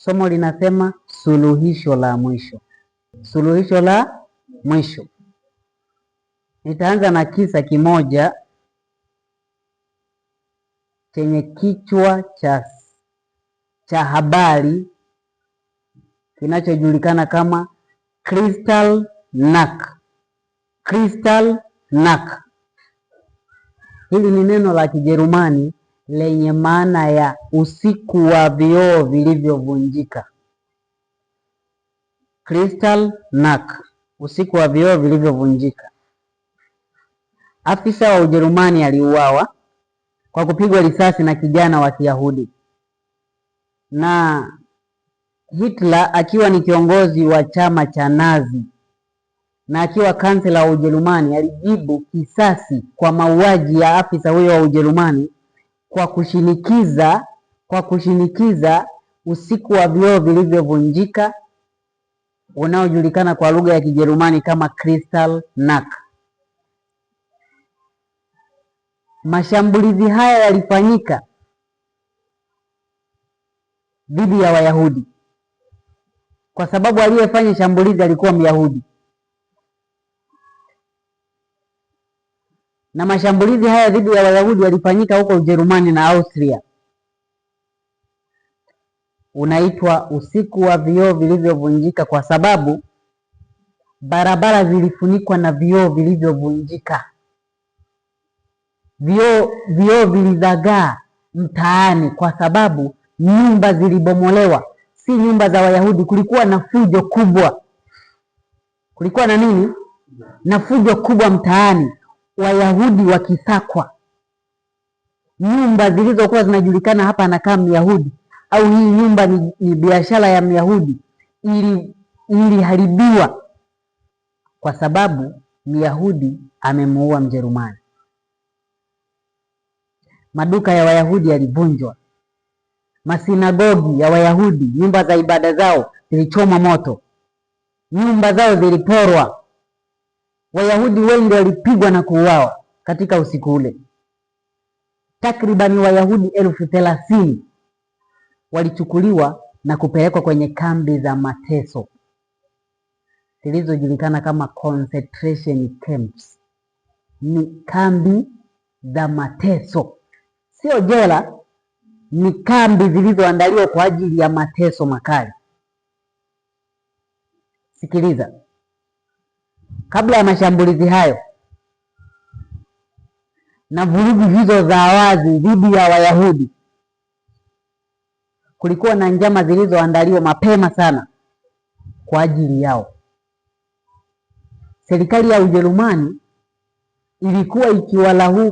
Somo linasema suluhisho la mwisho. Suluhisho la mwisho. Nitaanza na kisa kimoja chenye kichwa cha habari kinachojulikana kama Kristallnacht. Kristallnacht. Hili ni neno la Kijerumani lenye maana ya usiku wa vioo vilivyovunjika. Kristallnacht, usiku wa vioo vilivyovunjika. Afisa wa Ujerumani aliuawa kwa kupigwa risasi na kijana wa Kiyahudi, na Hitler akiwa ni kiongozi wa chama cha Nazi na akiwa kansela wa Ujerumani alijibu kisasi kwa mauaji ya afisa huyo wa Ujerumani kwa kushinikiza usiku wa vioo vilivyovunjika unaojulikana kwa lugha ya Kijerumani kama Kristallnacht. Mashambulizi haya yalifanyika dhidi ya Wayahudi kwa sababu aliyefanya shambulizi alikuwa Myahudi. Na mashambulizi haya dhidi ya Wayahudi yalifanyika huko Ujerumani na Austria. Unaitwa usiku wa vioo vilivyovunjika kwa sababu barabara zilifunikwa na vioo vilivyovunjika. Vioo vilizagaa mtaani kwa sababu nyumba zilibomolewa. Si nyumba za Wayahudi, kulikuwa na fujo kubwa. Kulikuwa na nini? Na fujo kubwa mtaani, Wayahudi wakisakwa. Nyumba zilizokuwa zinajulikana hapa anakaa Myahudi au hii nyumba ni biashara ya Myahudi iliharibiwa kwa sababu Myahudi amemuua Mjerumani. Maduka ya Wayahudi yalivunjwa. Masinagogi ya Wayahudi, nyumba za ibada zao zilichomwa moto. Nyumba zao ziliporwa. Wayahudi wengi walipigwa na kuuawa katika usiku ule. Takribani Wayahudi 30,000 walichukuliwa na kupelekwa kwenye kambi za mateso zilizojulikana kama concentration camps. Ni kambi za mateso, sio jela, ni kambi zilizoandaliwa kwa ajili ya mateso makali. Sikiliza, kabla ya mashambulizi hayo na vurugu hizo za wazi dhidi ya Wayahudi, kulikuwa na njama zilizoandaliwa mapema sana kwa ajili yao. Serikali ya Ujerumani ilikuwa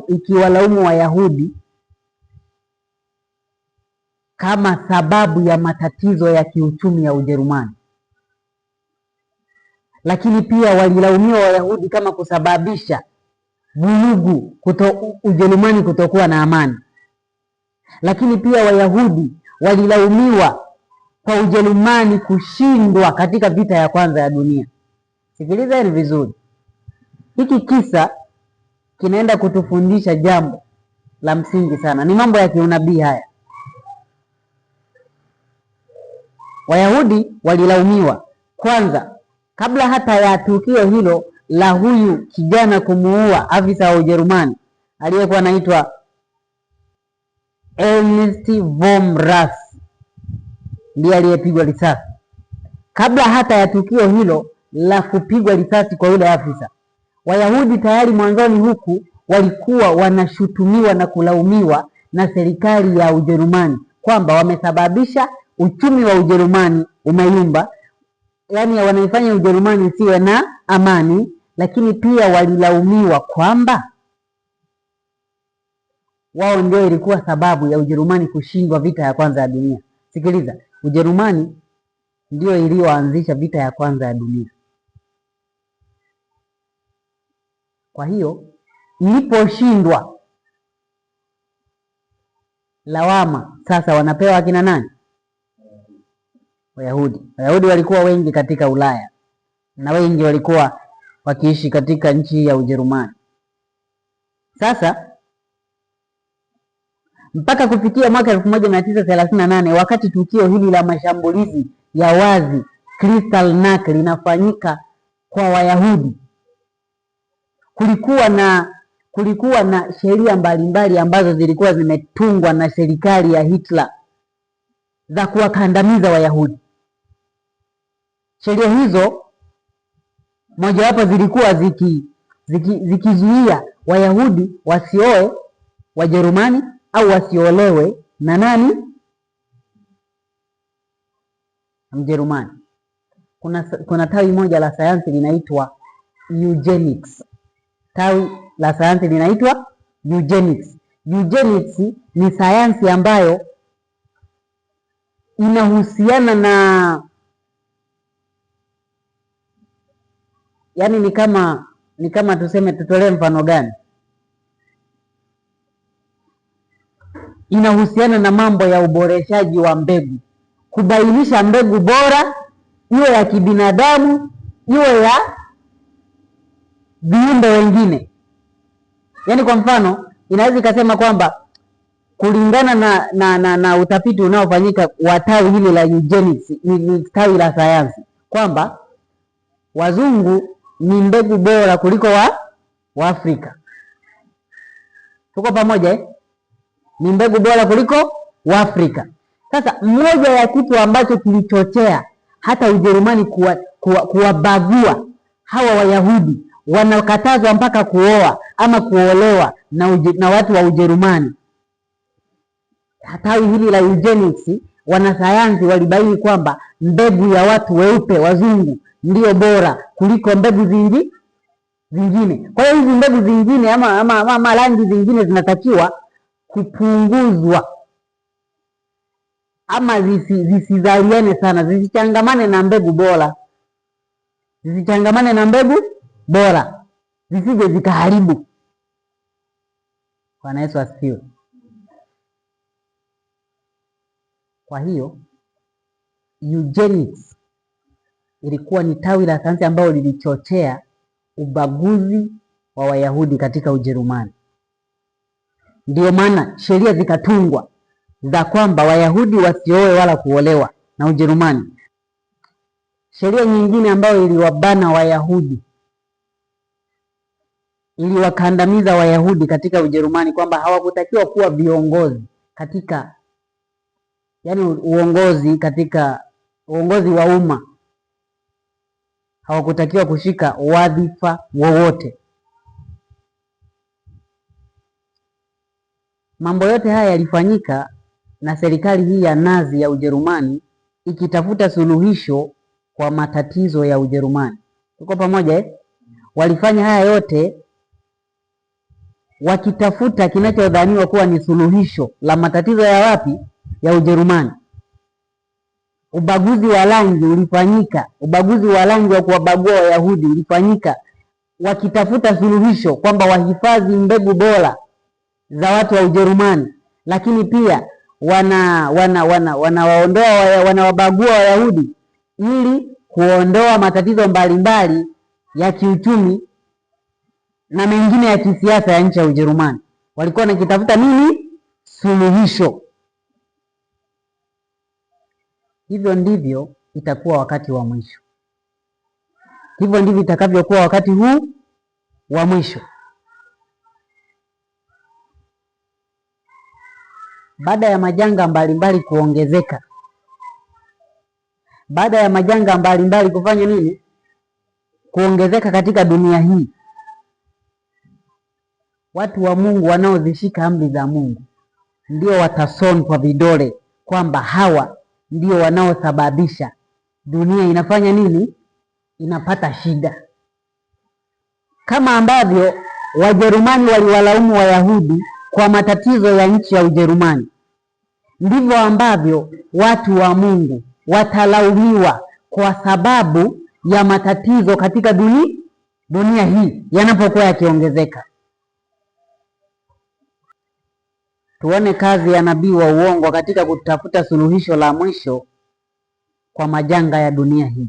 ikiwalaumu Wayahudi kama sababu ya matatizo ya kiuchumi ya Ujerumani, lakini pia walilaumiwa Wayahudi kama kusababisha vurugu Ujerumani kutokuwa na amani. Lakini pia Wayahudi walilaumiwa kwa Ujerumani kushindwa katika vita ya kwanza ya dunia. Sikiliza hili vizuri. Hiki kisa kinaenda kutufundisha jambo la msingi sana. Ni mambo ya kiunabii haya. Wayahudi walilaumiwa kwanza, kabla hata ya tukio hilo la huyu kijana kumuua afisa wa Ujerumani aliyekuwa anaitwa Ernst von Rass, ndiye aliyepigwa risasi. Kabla hata ya tukio hilo la kupigwa risasi kwa yule afisa, Wayahudi tayari mwanzoni huku walikuwa wanashutumiwa na kulaumiwa na serikali ya Ujerumani kwamba wamesababisha uchumi wa Ujerumani umeyumba, yaani wanaifanya Ujerumani isiwe na amani. Lakini pia walilaumiwa kwamba wao ndio ilikuwa sababu ya Ujerumani kushindwa vita ya kwanza ya dunia. Sikiliza, Ujerumani ndio iliyoanzisha vita ya kwanza ya dunia. Kwa hiyo iliposhindwa, lawama sasa wanapewa akina nani? Wayahudi. Wayahudi walikuwa wengi katika Ulaya na wengi walikuwa wakiishi katika nchi ya Ujerumani. Sasa mpaka kufikia mwaka 1938 wakati tukio hili la mashambulizi ya wazi Kristallnacht linafanyika kwa Wayahudi, kulikuwa na sheria mbalimbali ambazo zilikuwa zimetungwa na serikali ya Hitler za kuwakandamiza Wayahudi. Sheria hizo mojawapo zilikuwa zikizuia Wayahudi wasioe Wajerumani au wasiolewe na nani? Mjerumani. Kuna tawi moja la sayansi linaitwa eugenics. Tawi la sayansi linaitwa eugenics. Eugenics ni sayansi ambayo inahusiana na, yaani ni kama tuseme, tutolee mfano gani? Inahusiana na mambo ya uboreshaji wa mbegu, kubainisha mbegu bora, iwe ya kibinadamu, iwe ya viumbe wengine. Yaani kwa mfano inaweza ikasema kwamba kulingana na utafiti unaofanyika wa tawi hili la eugenics, ni tawi la sayansi, kwamba wazungu ni mbegu bora kuliko wa Afrika. Tuko pamoja eh? Ni mbegu bora kuliko wa Afrika. Sasa moja ya kitu ambacho kilichochea hata Ujerumani kuwabagua hawa Wayahudi, wanakatazwa mpaka kuoa ama kuolewa na watu wa Ujerumani. Tawi hili la eugenics, wanasayansi walibaini kwamba mbegu ya watu weupe wazungu ndio bora kuliko mbegu zingine. Kwa hiyo hizi mbegu zingine ama rangi zingine zinatakiwa kupunguzwa ama zisizaliane sana, zisichangamane na mbegu bora, zisije zikaharibu. Bwana Yesu asifiwe. Kwa hiyo eugenics ilikuwa ni tawi la sayansi ambalo lilichochea ubaguzi wa Wayahudi katika Ujerumani. Ndio maana sheria zikatungwa za kwamba Wayahudi wasioe wala kuolewa na Ujerumani. Sheria nyingine ambayo iliwabana Wayahudi, iliwakandamiza Wayahudi katika Ujerumani, kwamba hawakutakiwa kuwa viongozi katika, yaani uongozi wa umma, hawakutakiwa kushika wadhifa wowote. Mambo yote haya yalifanyika na serikali hii ya Nazi ya Ujerumani ikitafuta suluhisho kwa matatizo ya Ujerumani. Tuko pamoja eh? Walifanya haya yote wakitafuta kinachodhaniwa kuwa ni suluhisho la matatizo ya wapi? Ya Ujerumani. Ubaguzi wa rangi ulifanyika, ubaguzi wa rangi wa kuwabagua Wayahudi ulifanyika wakitafuta suluhisho kwamba wahifadhi mbegu bora za watu wa Ujerumani, lakini pia wanawabagua Wayahudi ili kuondoa matatizo mbalimbali ya kiuchumi na mengine ya kisiasa ya nchi ya Ujerumani. Walikuwa wanakitafuta nini? Suluhisho. Hivyo ndivyo itakuwa wakati wa mwisho. Hivyo ndivyo itakavyokuwa wakati huu wa mwisho. Baada ya majanga mbalimbali kuongezeka, baada ya majanga mbalimbali kufanya nini? Kuongezeka katika dunia hii, watu wa Mungu wanaozishika amri za Mungu ndio watasonwa vidole kwamba hawa ndio wanaosababisha dunia inafanya nini? Inapata shida. Kama ambavyo Wajerumani waliwalaumu Wayahudi kwa matatizo ya nchi ya Ujerumani, ndivyo ambavyo watu wa Mungu watalaumiwa kwa sababu ya matatizo katika dunia hii yanapokuwa yakiongezeka. Tuone kazi ya nabii wa uongo katika kutafuta suluhisho la mwisho kwa majanga ya dunia hii.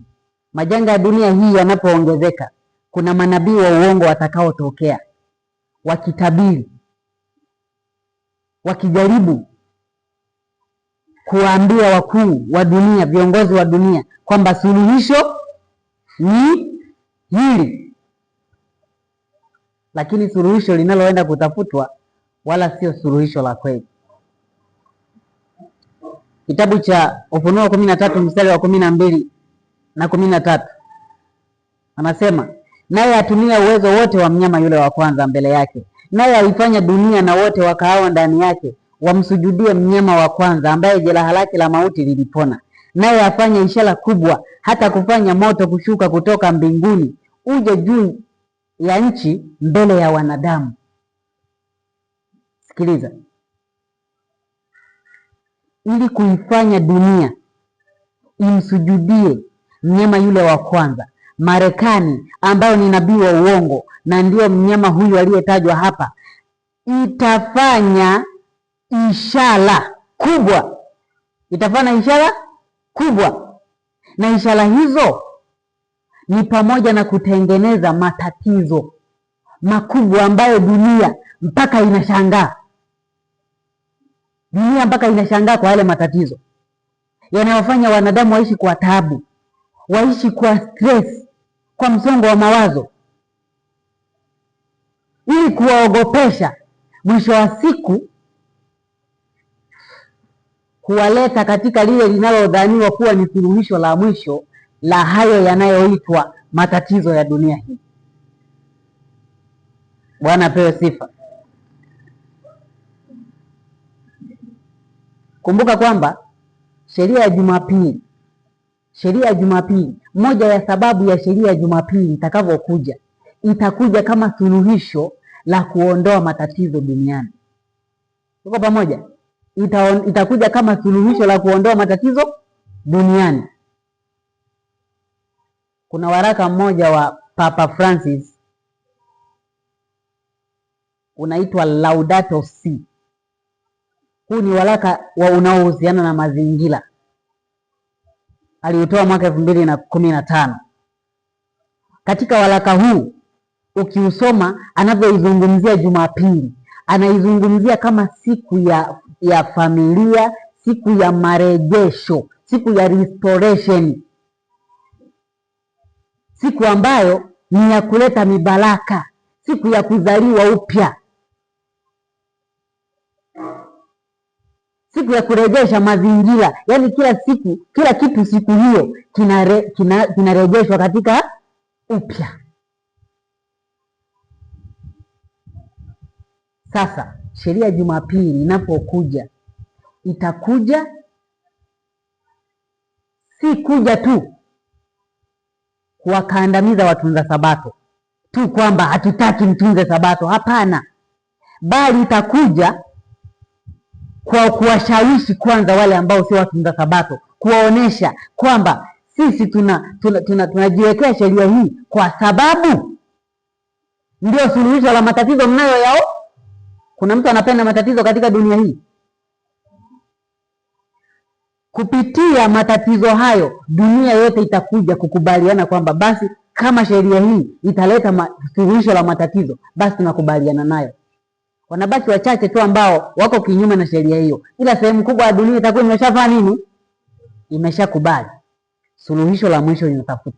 Majanga ya dunia hii yanapoongezeka, kuna manabii wa uongo watakaotokea wakitabiri wakijaribu kuwaambia wakuu wa dunia, viongozi wa dunia kwamba suluhisho ni hili, lakini suluhisho linaloenda kutafutwa wala sio suluhisho la kweli. Kitabu cha Ufunuo 13 mstari wa 12 na 13 anasema, naye atumia uwezo wote wa mnyama yule wa kwanza mbele yake, naye alifanya dunia na wote wakaao ndani yake wamsujudie mnyama wa kwanza, ambaye jeraha lake la mauti lilipona. Naye afanya ishara kubwa, hata kufanya moto kushuka kutoka mbinguni uje juu ya nchi mbele ya wanadamu. Sikiliza, ili kuifanya dunia imsujudie mnyama yule wa kwanza, Marekani ambayo ni nabii wa uongo na ndio mnyama huyu aliyetajwa hapa, itafanya ishara kubwa. Itafanya ishara kubwa, na ishara hizo ni pamoja na kutengeneza matatizo makubwa ambayo dunia mpaka inashangaa. Dunia mpaka inashangaa kwa yale matatizo yanayofanya wanadamu waishi kwa taabu, waishi kwa stress, kwa msongo wa mawazo, ili kuwaogopesha. Mwisho wa siku kuwaleta katika lile linalodhaniwa kuwa ni suluhisho la mwisho la hayo yanayoitwa matatizo ya dunia hii. Bwana apewe sifa. Kumbuka kwamba sheria ya Jumapili, moja ya sababu ya sheria ya Jumapili itakavyokuja, itakuja kama suluhisho la kuondoa matatizo duniani. Tuko pamoja? Itakuja kama suluhisho la kuondoa matatizo duniani. Kuna waraka mmoja wa Papa Francis unaitwa Laudato Si. Huu ni waraka unaohusiana na mazingira. Aliutoa mwaka 2015. Katika waraka huu ukiusoma, anavyoizungumzia Jumapili, anaizungumzia kama siku ya familia, siku ya marejesho, siku ya restoration, siku ambayo ni ya kuleta mibaraka, siku ya kuzaliwa upya, siku ya kurejesha mazingira. Yaani kila kitu siku hiyo kinarejeshwa katika upya. Sasa sheria ya Jumapili inapokuja, itakuja si kuja tu kuwakandamiza watunza Sabato tu, kwamba hatutaki mtunze Sabato. Hapana, bali itakuja kwa kuwashawishi kwanza wale ambao sio watunza Sabato, kuwaonesha kwamba sisi tunajiwekea sheria hii kwa sababu ndio suluhisho la matatizo mnayo yao. Kuna mtu anapenda matatizo katika dunia hii? Kupitia matatizo hayo, dunia yote itakuja kukubaliana kwamba basi kama sheria hii italeta suluhisho la matatizo, basi tunakubaliana nayo. Wanabaki wachache tu ambao wako kinyume na sheria hiyo, ila sehemu kubwa ya dunia itakuwa imeshafanya nini? Imeshakubali suluhisho la mwisho linatafuta.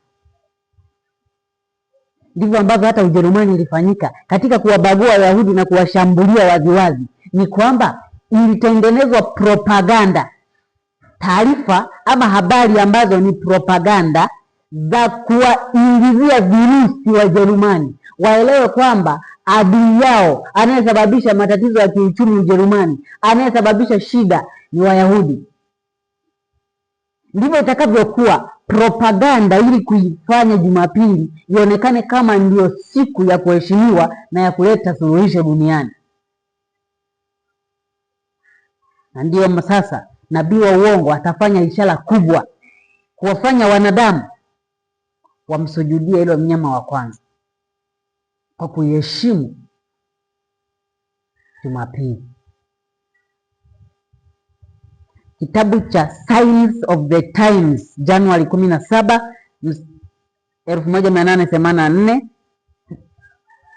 Ndivyo ambavyo hata Ujerumani ilifanyika katika kuwabagua Wayahudi na kuwashambulia waziwazi. Ni kwamba ilitengenezwa propaganda, taarifa ama habari ambazo ni propaganda za kuwaingizia virusi Wajerumani waelewe kwamba adui yao anayesababisha matatizo ya kiuchumi Ujerumani, anayesababisha shida ni Wayahudi. Ndivyo itakavyokuwa propaganda, ili kuifanya Jumapili ionekane kama ndio siku ya kuheshimiwa na ya kuleta suluhisho duniani. Na ndio sasa nabii wa uongo atafanya ishara kubwa kuwafanya wanadamu wamsujudie hilo mnyama wa kwanza kwa kuiheshimu Jumapili. Kitabu cha Signs of the Times, Januari 17, 1884,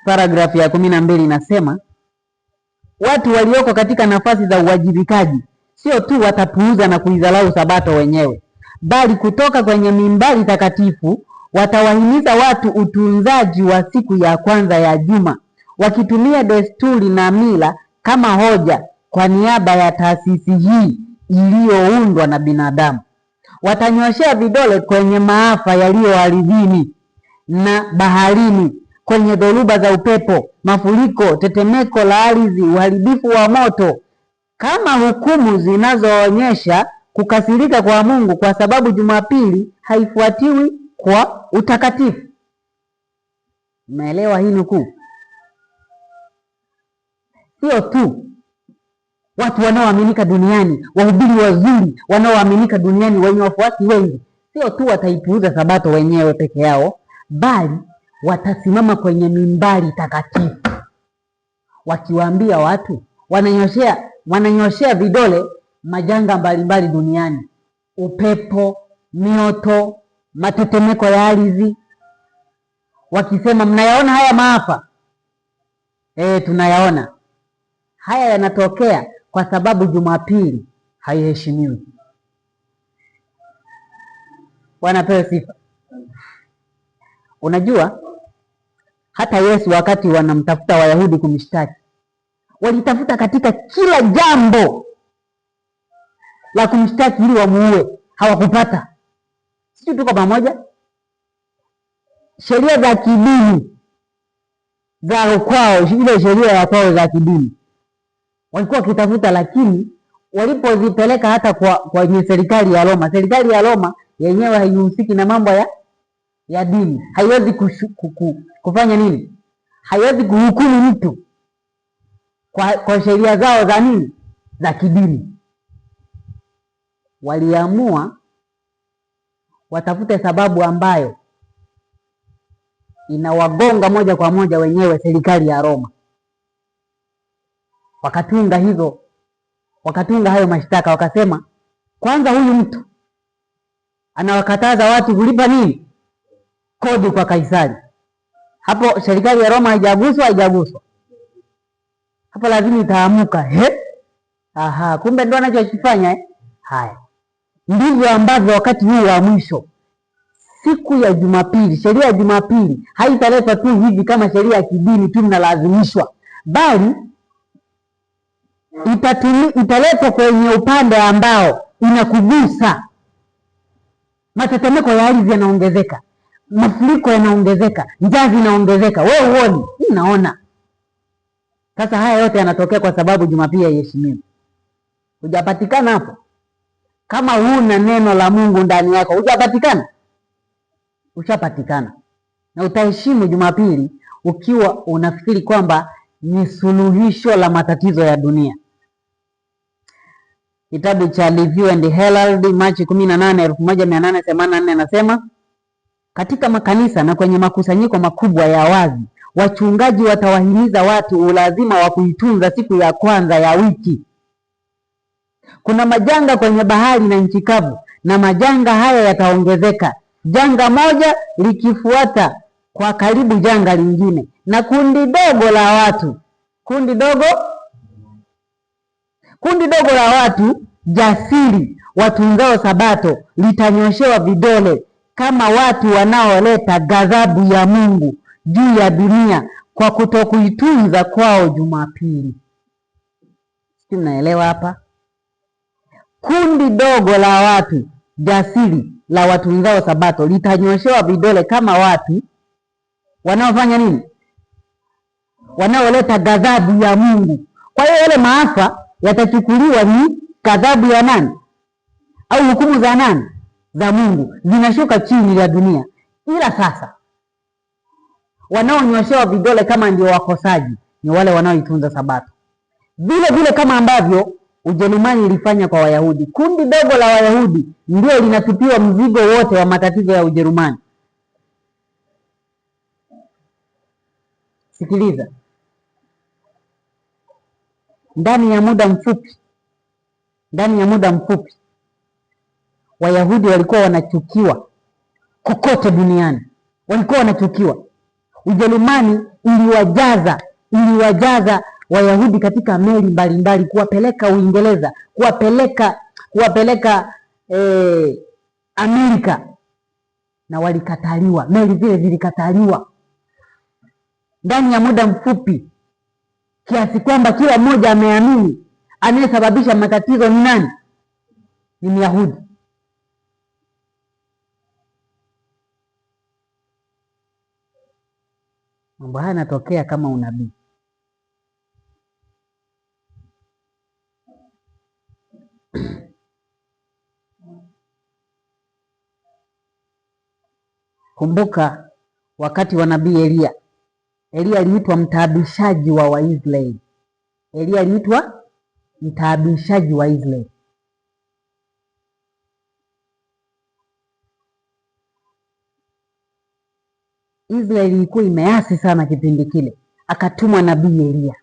paragrafu ya 12 inasema, watu walioko katika nafasi za uwajibikaji sio tu watapuuza na kuidharau Sabato wenyewe, bali kutoka kwenye mimbari takatifu watawahimiza watu utunzaji wa siku ya kwanza ya juma, wakitumia desturi na mila kama hoja kwa niaba ya taasisi hii iliyoundwa na binadamu. Watanyoshea vidole kwenye maafa yaliyo ardhini na baharini, kwenye dhoruba za upepo, mafuriko, tetemeko la ardhi, uharibifu wa moto, kama hukumu zinazoonyesha kukasirika kwa Mungu kwa sababu Jumapili haifuatiwi kwa utakatifu. Umeelewa hii nukuu? Sio tu watu wanaoaminika duniani, wahubiri wazuri wanaoaminika duniani wenye wafuasi wengi, sio tu wataipuuza Sabato wenyewe peke yao, bali watasimama kwenye mimbari takatifu wakiwaambia watu, wananyoshea vidole majanga mbalimbali duniani, upepo, mioto, matetemeko ya ardhi, wakisema mnayaona haya maafa? Tunayaona. Haya yanatokea kwa sababu Jumapili haiheshimiwi. Bwana pewe sifa. Unajua hata Yesu wakati wanamtafuta Wayahudi kumshtaki, walitafuta katika kila jambo la kumshtaki ili wamuue, hawakupata. Sisi tuko pamoja? Sheria za kidini za kwao, ile sheria ya kwao za kidini walikuwa wakitafuta, lakini walipozipeleka hata kwenye serikali ya Roma, serikali ya Roma yenyewe haihusiki na mambo ya dini, haiwezi kufanya nini? Haiwezi kuhukumu mtu kwa sheria zao za nini? Za kidini. Waliamua watafute sababu ambayo inawagonga moja kwa moja wenyewe serikali ya Roma. Wakatunga hayo mashtaka, wakasema kwanza, huyu mtu anawakataza watu kulipa nini? Kodi kwa Kaisari. Hapo serikali ya Roma haijaguswa. Hapo lazima itaamuka. Kumbe ndo anachokifanya. Haya ndivyo ambavyo wakati huu wa mwisho, siku ya Jumapili, sheria ya Jumapili haitaletwa tu hivi kama sheria ya kidini tu mnalazimishwa, bali italetwa kwenye upande ambao inakugusa. Matetemeko ya ardhi yanaongezeka, mafuriko yanaongezeka, njaa zinaongezeka. Wewe uone, mimi naona. Sasa haya yote yanatokea kwa sababu Jumapili haiheshimiwi. Hujapatikana hapo? Kama huna neno la Mungu ndani yako, hujapatikana? Ushapatikana. Na utaheshimu Jumapili ukiwa unafikiri kwamba ni suluhisho la matatizo ya dunia. Kitabu cha Review and Herald Machi 18, 1884 nasema, katika makanisa na kwenye makusanyiko makubwa ya wazi, wachungaji watawahimiza watu ulazima wa kuitunza siku ya kwanza ya wiki. Kuna majanga kwenye bahari na nchi kavu, na majanga haya yataongezeka, janga moja likifuata kwa karibu janga lingine, na kundi dogo la watu jasiri watunzao Sabato litanyoshewa vidole kama watu wanaoleta ghadhabu ya Mungu juu ya dunia kwa kutokuitunza kwao Jumapili. Sisi mnaelewa hapa? Kundi dogo la watu jasiri la watunzao Sabato litanyoshewa vidole kama watu wanaofanya nini? Wanaoleta ghadhabu ya Mungu. Kwa hiyo yale maafa yatachukuliwa ni ghadhabu ya nani? Au hukumu za nani? Za Mungu, zinashuka chini ya dunia. Ila sasa wanaonyoshewa vidole kama ndio wakosaji ni wale wanaoitunza Sabato, vile vile kama ambavyo Ujerumani ilifanya kwa Wayahudi. Kundi dogo la Wayahudi ndio linatupiwa mzigo wote wa matatizo ya Ujerumani. Sikiliza, ndani ya muda mfupi Wayahudi walikuwa wanachukiwa kokote duniani, walikuwa wanachukiwa. Ujerumani iliwajaza Wayahudi katika meli mbalimbali kuwapeleka Uingereza, kuwapeleka Amerika, na walikataliwa. Meli zile zilikataliwa ndani ya muda mfupi, kiasi kwamba kila mmoja ameamini anayesababisha matatizo ni nani? Ni Myahudi. Mambo haya yanatokea kama unabii. Kumbuka wakati wa nabii Elia. Elia aliitwa mtaabishaji wa Waisraeli. Elia aliitwa mtaabishaji wa Israeli. Israeli ilikuwa imeasi sana kipindi kile, akatumwa nabii Elia.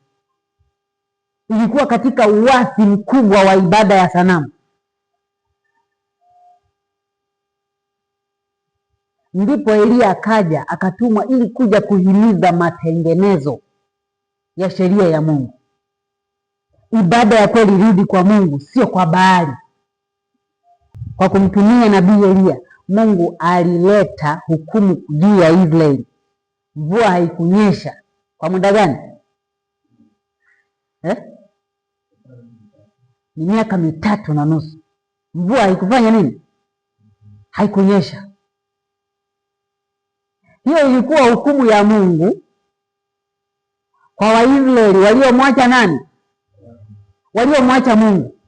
Ilikuwa katika uasi mkubwa wa ibada ya sanamu. Ndipo Elia akaja akatumwa ili kuja kuhimiza matengenezo ya sheria ya Mungu. Ibada ya kweli irudi kwa Mungu, sio kwa Baali. Kwa kumtumia nabii Elia, Mungu alileta hukumu juu ya Israeli. Mvua haikunyesha kwa muda gani? Ni miaka 3.5. Mvua haikufanya nini? Haikunyesha. Hiyo ilikuwa hukumu ya Mungu kwa Waisraeli waliomwacha nani? Waliomwacha Mungu.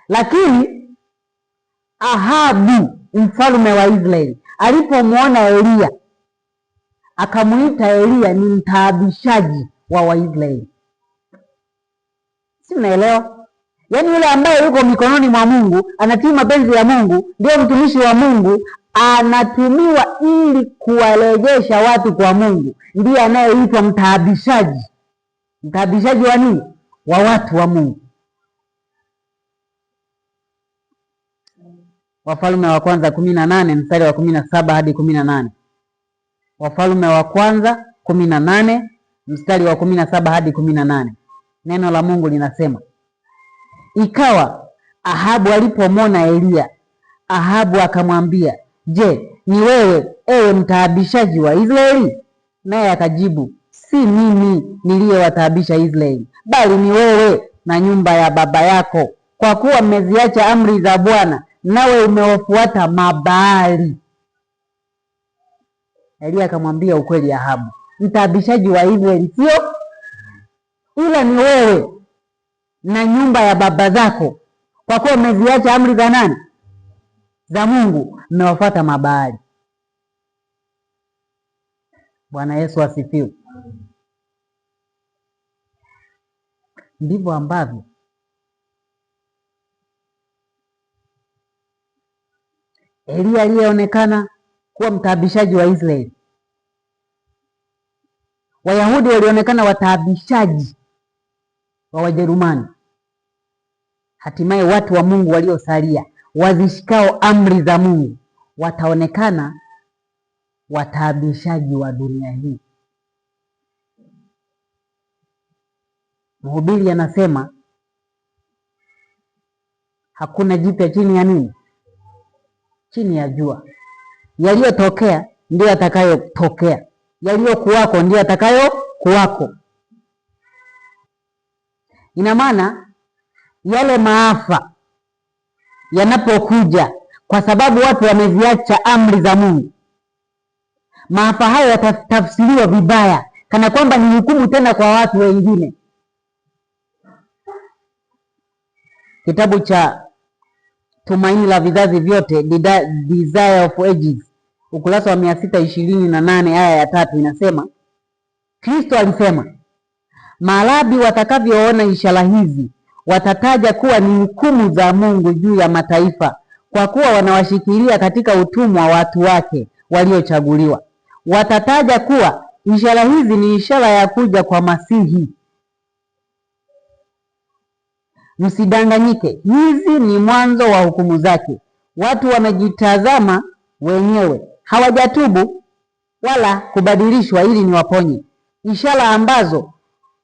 Lakini Ahabu mfalme wa Israeli alipomwona Elia, akamuita Elia ni mtaabishaji wa Waisraeli. Si mnaelewa? Yaani yule ambaye yuko mikononi mwa Mungu, anatii mapenzi ya Mungu, ndio mtumishi wa Mungu, anatumiwa ili kuwarejesha watu kwa Mungu, ndiye anayeitwa mtaabishaji. Mtaabishaji wa nini? Wa watu wa Mungu. Wafalme wa kwanza 18 mstari wa 17 hadi 18. Wafalme wa kwanza 18 mstari wa 17 hadi 18. Neno la Mungu linasema, ikawa Ahabu alipomwona Elia, Ahabu akamwambia, je, ni wewe ewe mtaabishaji wa Israeli? Naye akajibu, si mimi niliyewataabisha Israeli, bali ni wewe na nyumba ya baba yako, kwa kuwa mmeziacha amri za Bwana, nawe umewafuata Mabaali. Elia akamwambia ukweli Ahabu, mtaabishaji wa Israeli sio, ila ni wewe na nyumba ya baba zako, kwa kuwa mmeziacha amri za nani? Za Mungu, mmewafuata Mabaali. Bwana Yesu asifiwe. Ndivyo ambavyo Elia aliyeonekana kuwa mtaabishaji wa Israeli, Wayahudi walionekana wataabishaji wa Wajerumani. Hatimaye watu wa Mungu waliosalia, wazishikao amri za Mungu, wataonekana wataabishaji wa dunia hii. Mhubiri anasema hakuna jipya chini ya nini? Chini ya jua. Yaliyotokea ndio yatakayotokea, yaliyokuwako ndio yatakayokuwako. Ina maana yale maafa yanapokuja kwa sababu watu wameziacha amri za Mungu, maafa hayo yatatafsiriwa vibaya, kana kwamba ni hukumu tena kwa watu wengine. Kitabu cha Tumaini la Vizazi Vyote, Desire of Ages, ukurasa wa 628 aya ya 3 inasema, Kristo alisema, Maarabi watakavyoona ishara hizi watataja kuwa ni hukumu za Mungu juu ya mataifa, kwa kuwa wanawashikilia katika utumwa watu wake waliochaguliwa. Watataja kuwa ishara hizi ni ishara ya kuja kwa Masihi. Msidanganyike, hizi ni mwanzo wa hukumu zake. Watu wamejitazama wenyewe, hawajatubu wala kubadilishwa ili niwaponye. Ishara ambazo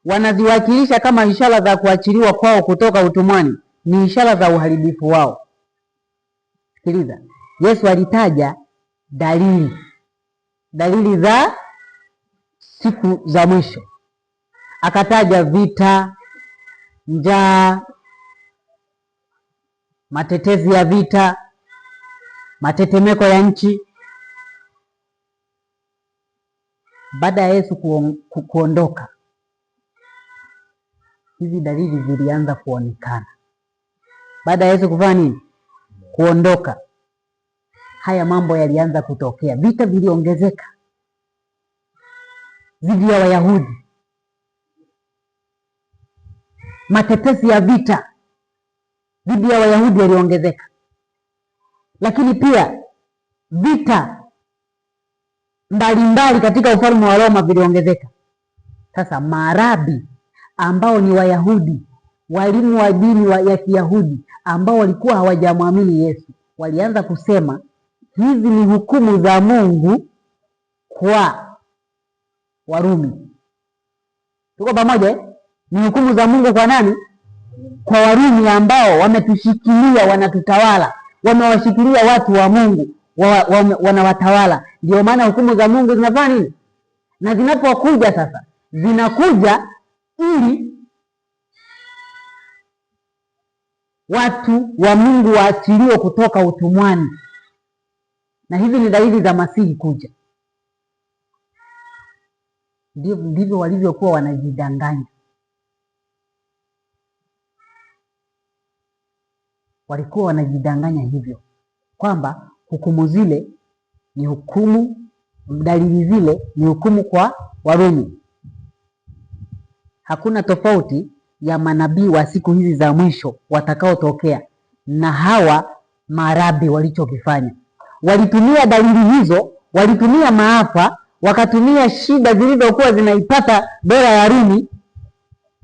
wanaziwakilisha kama ishara za kuachiliwa kwao kutoka utumwani, ni ishara za uharibifu wao. Sikiliza, Yesu alitaja dalili za siku za mwisho. Akataja vita, njaa, matetezi ya vita, matetemeko ya nchi. Baada ya Yesu kuondoka, hizi dalili zilianza kuonekana. Baada ya Yesu kufanya nini? Kuondoka, haya mambo yalianza kutokea. Vita viliongezeka dhidi ya Wayahudi, matetesi ya vita dhidi ya Wayahudi yaliongezeka, lakini pia vita mbalimbali katika ufalme wa Roma viliongezeka. Sasa Maarabi ambao ni Wayahudi, walimu wa dini ya Kiyahudi ambao walikuwa hawajamwamini Yesu, walianza kusema hizi ni hukumu za Mungu kwa Warumi. Tuko pamoja? Ni hukumu za Mungu kwa nani? Kwa Warumi ambao wametushikilia, wanatutawala, wamewashikilia watu wa Mungu, wanawatawala. Ndio maana hukumu za Mungu zinafanya nini? Na zinapokuja sasa, zinakuja ili watu wa Mungu waachiliwe kutoka utumwani. Na hizi ni dalili za Masihi kuja. Ndivyo walivyokuwa wanajidanganya. Walikuwa wanajidanganya hivyo kwamba hukumu zile ni hukumu, dalili zile ni hukumu kwa Warumi. Hakuna tofauti ya manabii wa siku hizi za mwisho watakaotokea na hawa Maarabi walichokifanya. Walitumia dalili hizo, walitumia maafa, wakatumia shida zilizokuwa zinaipata dola ya Rumi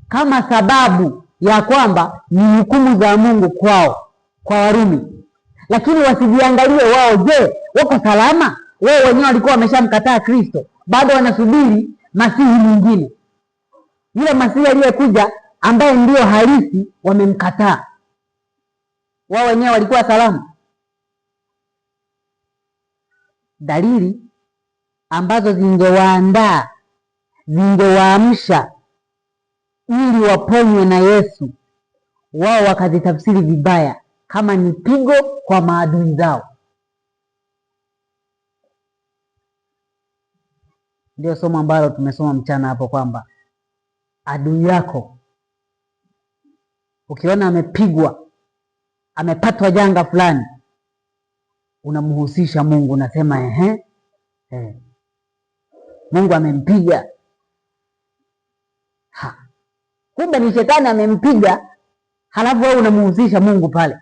kama sababu ya kwamba ni hukumu za Mungu kwao, kwa Warumi. Lakini wasijiangalie wao, je, wako salama? Wao wenyewe walikuwa wameshamkataa Kristo, bado wanasubiri Masihi mwingine. Yule Masihi aliyekuja ambaye ndio halisi wamemkataa. Wao wenyewe walikuwa salama. Dalili ambazo zingewaandaa, zingewaamsha ili waponywe na Yesu, wao wakazitafsiri vibaya kama ni pigo kwa maadui zao. Ndio somo ambalo tumesoma mchana hapo kwamba adui yako ukiona amepigwa, amepatwa janga fulani, unamhusisha Mungu, unasema Mungu amempiga. Kumbe ni shetani amempiga, halafu wewe unamhusisha Mungu pale.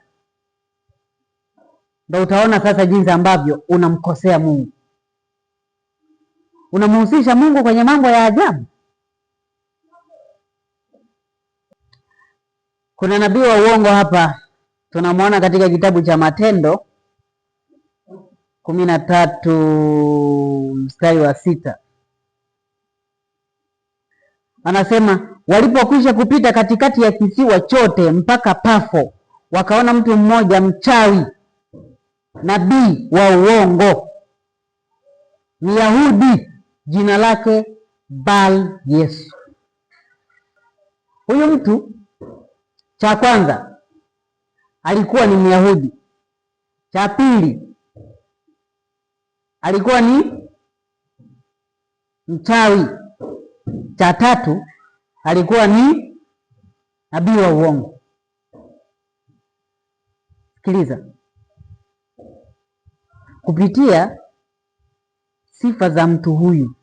Ndio utaona sasa jinsi ambavyo unamkosea Mungu. Unamhusisha Mungu kwenye mambo ya ajabu. Kuna nabii wa uongo hapa tunamwona katika kitabu cha Matendo 13:6. Anasema walipokwisha kupita katikati ya kisiwa chote mpaka Pafo, wakaona mtu mmoja mchawi, nabii wa uongo, Myahudi, jina lake Bar-Yesu. Huyu mtu, cha kwanza, alikuwa ni Myahudi. Cha pili, alikuwa ni mchawi. Cha tatu, alikuwa ni nabii wa uongo. Sikiliza, kupitia sifa za mtu huyu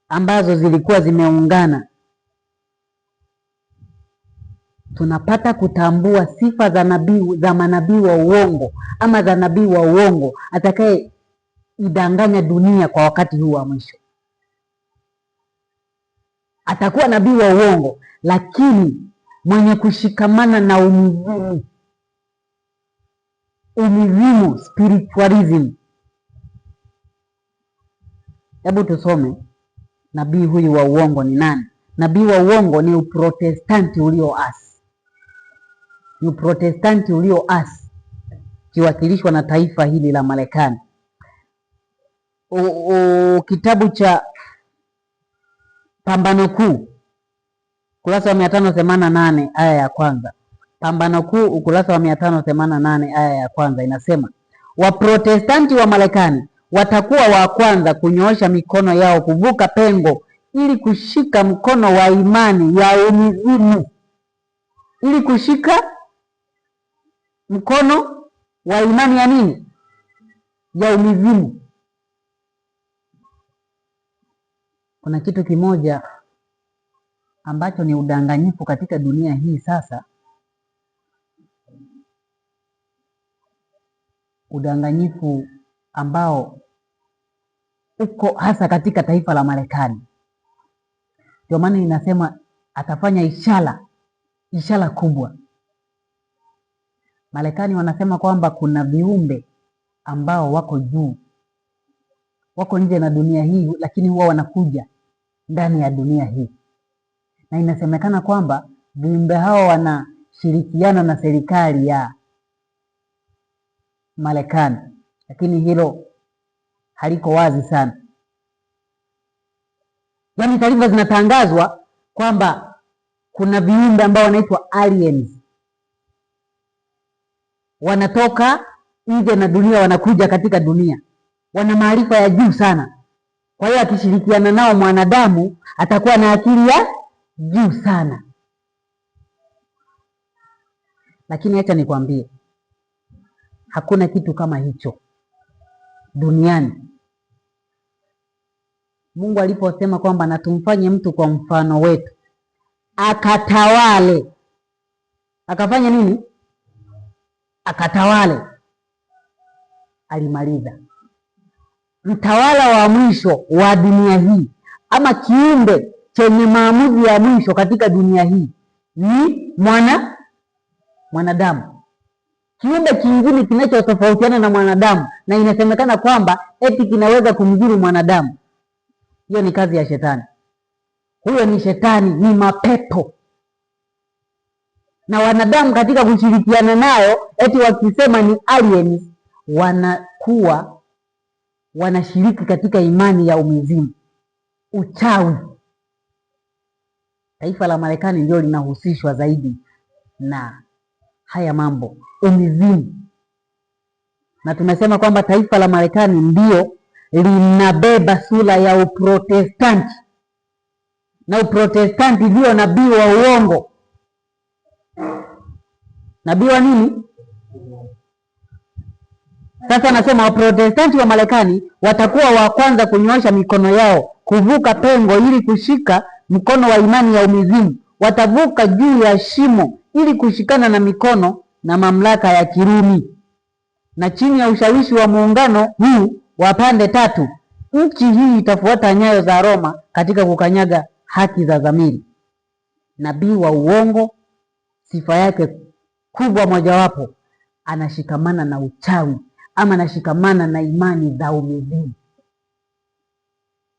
ambazo zilikuwa zimeungana, tunapata kutambua sifa za manabii wa uongo ama za nabii wa uongo atakaye idanganya dunia kwa wakati huu wa mwisho. Atakuwa nabii wa uongo, lakini mwenye kushikamana na umizimu, spiritualism. Hebu tusome nabii huyu wa uongo ni nani nabii wa uongo ni Uprotestanti ulioasi, ni Uprotestanti ulioasi kiwakilishwa na taifa hili la Marekani. Kitabu cha Pambano Kuu ukurasa wa 588 aya ya kwanza. Pambano Kuu ukurasa wa 588 aya ya kwanza inasema, Waprotestanti wa Marekani watakuwa wa kwanza kunyoosha mikono yao kuvuka pengo ili kushika mkono wa imani ya umizimu, ili kushika mkono wa imani ya nini? Ya umizimu. Kuna kitu kimoja ambacho ni udanganyifu katika dunia hii sasa, udanganyifu ambao uko hasa katika taifa la Marekani. Ndio maana inasema atafanya ishara kubwa. Marekani wanasema kwamba kuna viumbe ambao wako juu, wako nje na dunia hii, lakini huwa wanakuja ndani ya dunia hii, na inasemekana kwamba viumbe hao wanashirikiana na serikali ya Marekani, lakini hilo haliko wazi sana. Yaani taarifa zinatangazwa kwamba kuna viumbe ambao wanaitwa aliens wanatoka nje na dunia, wanakuja katika dunia, wana maarifa ya juu sana. Kwa hiyo akishirikiana nao mwanadamu atakuwa na akili ya juu sana. Lakini acha nikwambie, hakuna kitu kama hicho duniani. Mungu aliposema kwamba na tumfanye mtu kwa mfano wetu, akatawale, akafanya nini? Akatawale. Alimaliza. Mtawala wa mwisho wa dunia hii ama kiumbe chenye maamuzi ya mwisho katika dunia hii ni mwanadamu. Kiumbe kingine kinachotofautiana na mwanadamu na inasemekana kwamba eti kinaweza kumdhuru mwanadamu, hiyo ni kazi ya shetani. Huyo ni shetani, ni mapepo. Na wanadamu katika kushirikiana nayo, eti wakisema ni aliens, wanakuwa wanashiriki katika imani ya umizimu, uchawi. Taifa la Marekani ndio linahusishwa zaidi na haya mambo, umizimu. Na tumesema kwamba taifa la Marekani ndio linabeba sura ya Uprotestanti, na Uprotestanti ndio nabii wa uongo. Nabii wa nini? Sasa nasema Waprotestanti wa Marekani watakuwa wa kwanza kunyoosha mikono yao kuvuka pengo ili kushika mkono wa imani ya umizimu. Watavuka juu ya shimo ili kushikana na mikono na mamlaka ya Kirumi. Na chini ya ushawishi wa muungano huu wa pande tatu, nchi hii itafuata nyayo za Roma katika kukanyaga haki za dhamiri. Nabii wa uongo, sifa yake kubwa mojawapo, anashikamana na uchawi ama anashikamana na imani za umizimu.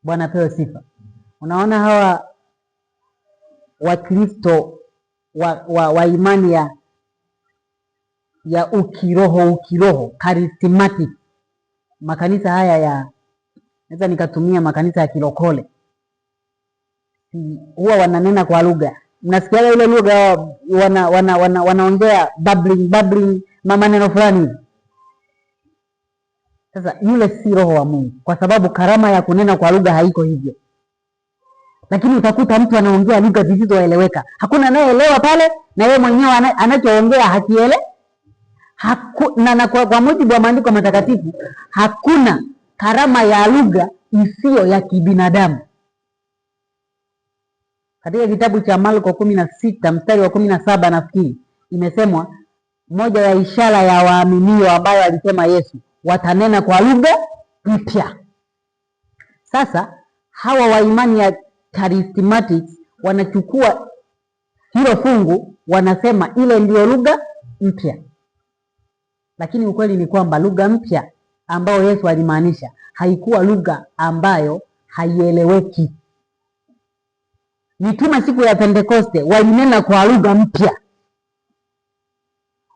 Bwana pewe sifa. Unaona hawa Wakristo wa imani ya ukiroho charismatic, makanisa haya ya, naweza nikatumia makanisa ya kirokole, huwa wananena kwa lugha. Mnasikia ile lugha wanaongea bubbling maneno fulani. Sasa yule si roho wa Mungu, kwa sababu karama ya kunena kwa lugha haiko hivyo. Lakini utakuta mtu anaongea lugha zisizoeleweka, hakuna anayeelewa pale, na yeye mwenyewe anachoongea hakiele. Na kwa mujibu wa maandiko matakatifu, hakuna karama ya lugha isiyo ya kibinadamu. Katika kitabu cha Marko 16 mstari wa 17 nafikiri imesemwa moja ya ishara ya waaminio ambayo alisema Yesu, watanena kwa lugha mpya. Sasa hawa wa imani ya charismatic wanachukua hilo fungu, wanasema ile ndio lugha mpya. Lakini ukweli ni kwamba lugha mpya ambayo Yesu alimaanisha haikuwa lugha ambayo haieleweki. Mitume siku ya Pentekoste walinena kwa lugha mpya.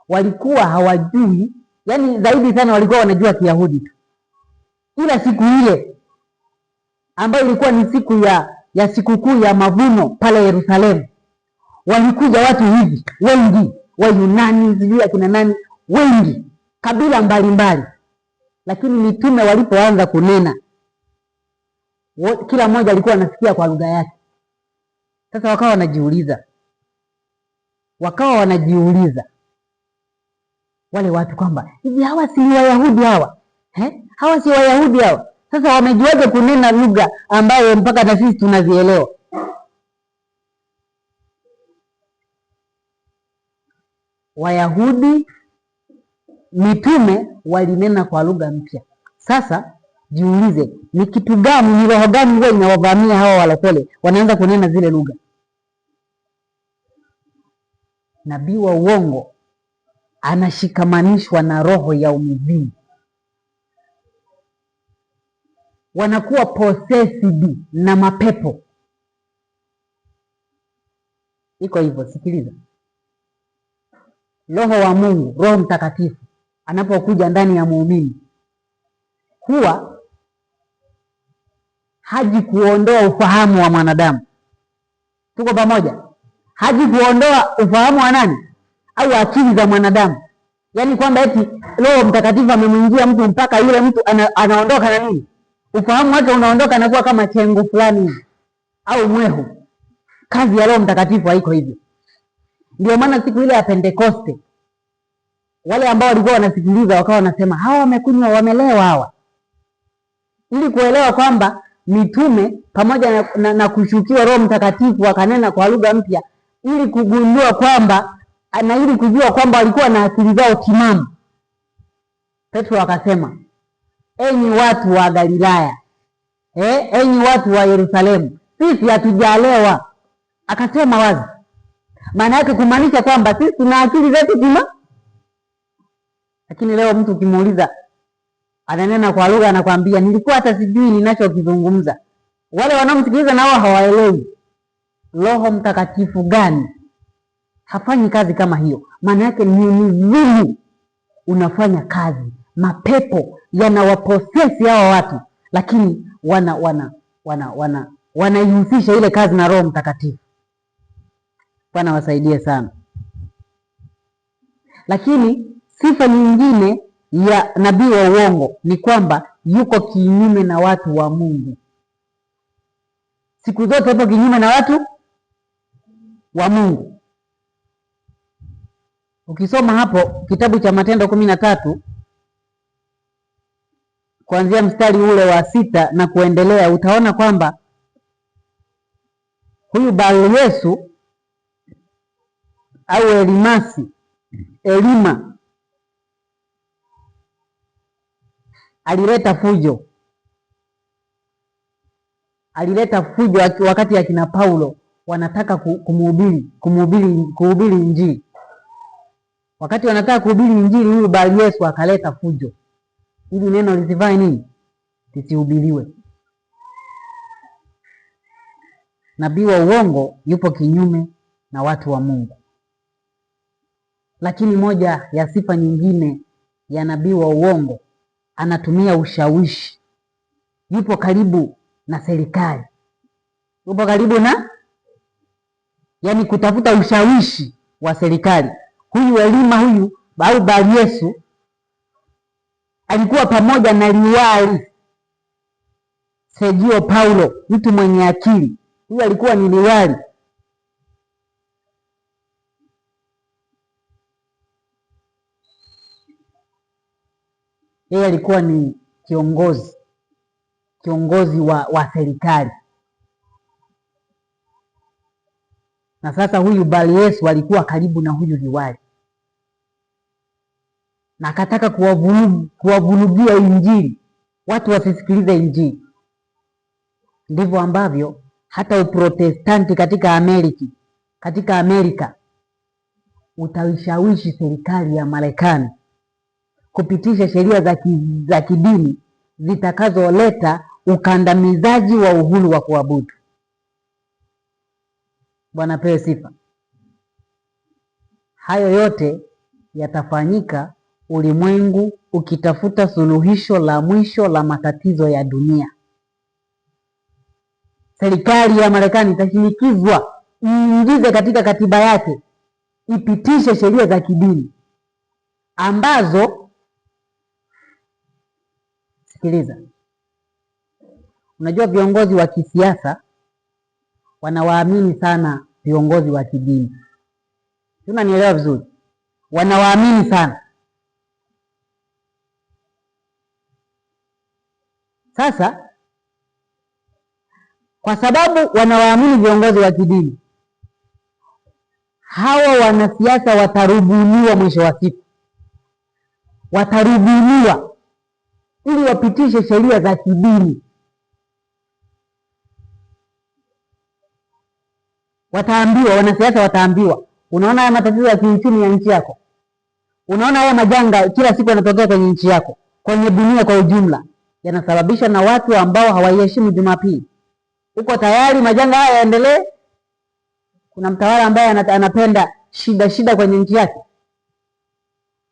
Walikuwa hawajui, yani zaidi sana walikuwa wanajua Kiyahudi tu. Ila siku ile ambayo ilikuwa ni siku ya sikukuu ya mavuno pale Yerusalemu, walikuja watu hivi wengi, Wayunani, sijui akina nani, wengi, kabila mbalimbali. Lakini mitume walipoanza kunena, kila mmoja alikuwa anasikia kwa lugha yake. Sasa wakawa wanajiuliza wale watu kwamba hivi hawa si Wayahudi hawa? Hawa si Wayahudi hawa? Sasa wamejuaje kunena lugha ambayo mpaka na sisi tunazielewa? Wayahudi, mitume walinena kwa lugha mpya. Sasa jiulize, ni kitu gani, ni roho gani huwa inawavamia hawa walokole wanaanza kunena zile lugha? Nabii wa uongo anashikamanishwa na roho ya umizimu, wanakuwa possessed na mapepo. Iko hivyo. Sikiliza, Roho wa Mungu, Roho Mtakatifu anapokuja ndani ya muumini, huwa haji kuondoa ufahamu wa mwanadamu. Tuko pamoja? Haji kuondoa ufahamu wa nani? Au akili za mwanadamu. Yaani kwamba eti Roho Mtakatifu amemwingia mtu mpaka yule mtu anaondoka na nini? Ufahamu wake unaondoka, anakuwa kama chengu fulani au mwehu. Kazi ya Roho Mtakatifu haiko hivyo. Ndio maana siku ile ya Pentekoste wale ambao walikuwa wanasikiliza wakawa wanasema hawa wamekunywa, wamelewa hawa. Ili kuelewa kwamba mitume pamoja na kushukiwa Roho Mtakatifu wakanena kwa lugha mpya, ili kugundua kwamba ili kujua kwamba walikuwa na akili zao timamu. Petro akasema, enyi watu wa Galilaya, enyi watu wa Yerusalemu, sisi hatujalewa. Akasema wazi. Maana yake kumaanisha kwamba sisi tuna akili zetu timamu. Lakini leo mtu ukimuuliza ananena kwa lugha, anakwambia nilikuwa hata sijui ninachokizungumza. Wale wanaomsikiliza nao hawaelewi. Roho Mtakatifu gani? Hafanyi kazi kama hiyo. Maana yake ni mizimu unafanya kazi. Mapepo yanawaposesi hawa watu, lakini wanaihusisha ile kazi na Roho Mtakatifu. Bwana wasaidie sana. Lakini sifa nyingine ya nabii wa uongo ni kwamba yuko kinyume na watu wa Mungu. Siku zote yuko kinyume na watu wa Mungu. Ukisoma hapo kitabu cha Matendo 13 kuanzia mstari ule wa 6 na kuendelea, utaona kwamba huyu Bar-Yesu au Elima alileta fujo wakati akina Paulo wanataka kuhubiri Injili. Wakati wanataka kuhubiri Injili, huyu Bar-Yesu akaleta fujo ili neno lisivae nini? Lisihubiriwe. Nabii wa uongo yupo kinyume na watu wa Mungu. Lakini moja ya sifa nyingine ya nabii wa uongo, anatumia ushawishi. Yupo karibu na serikali. Yupo karibu na, yani kutafuta ushawishi wa serikali. Huyu Elima huyu au Bar-Yesu alikuwa pamoja na liwali Sergio Paulo, mtu mwenye akili. Huyu alikuwa ni liwali. Yeye alikuwa ni kiongozi wa serikali. Na sasa huyu Bar-Yesu alikuwa karibu na huyu liwali, na akataka kuwavurugia Injili, watu wasisikilize Injili. Ndivyo ambavyo hata Uprotestanti katika Amerika utaishawishi serikali ya Marekani kupitisha sheria za kidini zitakazoleta ukandamizaji wa uhuru wa kuabudu. Bwana pewe sifa. Hayo yote yatafanyika ulimwengu ukitafuta suluhisho la mwisho la matatizo ya dunia. Serikali ya Marekani itashinikizwa iingize katika katiba yake, ipitishe sheria za kidini ambazo, sikiliza, unajua viongozi wa kisiasa wanawaamini sana viongozi wa kidini. Unanielewa vizuri? Wanawaamini sana. Sasa kwa sababu wanawaamini viongozi wa kidini, hawa wanasiasa watarubuniwa, mwisho wa siku watarubuniwa ili wapitishe sheria za kidini. Wataambiwa, wanasiasa wataambiwa, unaona haya matatizo ya kiuchumi ya nchi yako, unaona haya majanga kila siku yanatokea kwenye nchi yako, kwenye dunia kwa ujumla, yanasababishwa na watu ambao hawaiheshimu Jumapili. Uko tayari majanga haya yaendelee? Kuna mtawala ambaye anapenda shida kwenye nchi yake?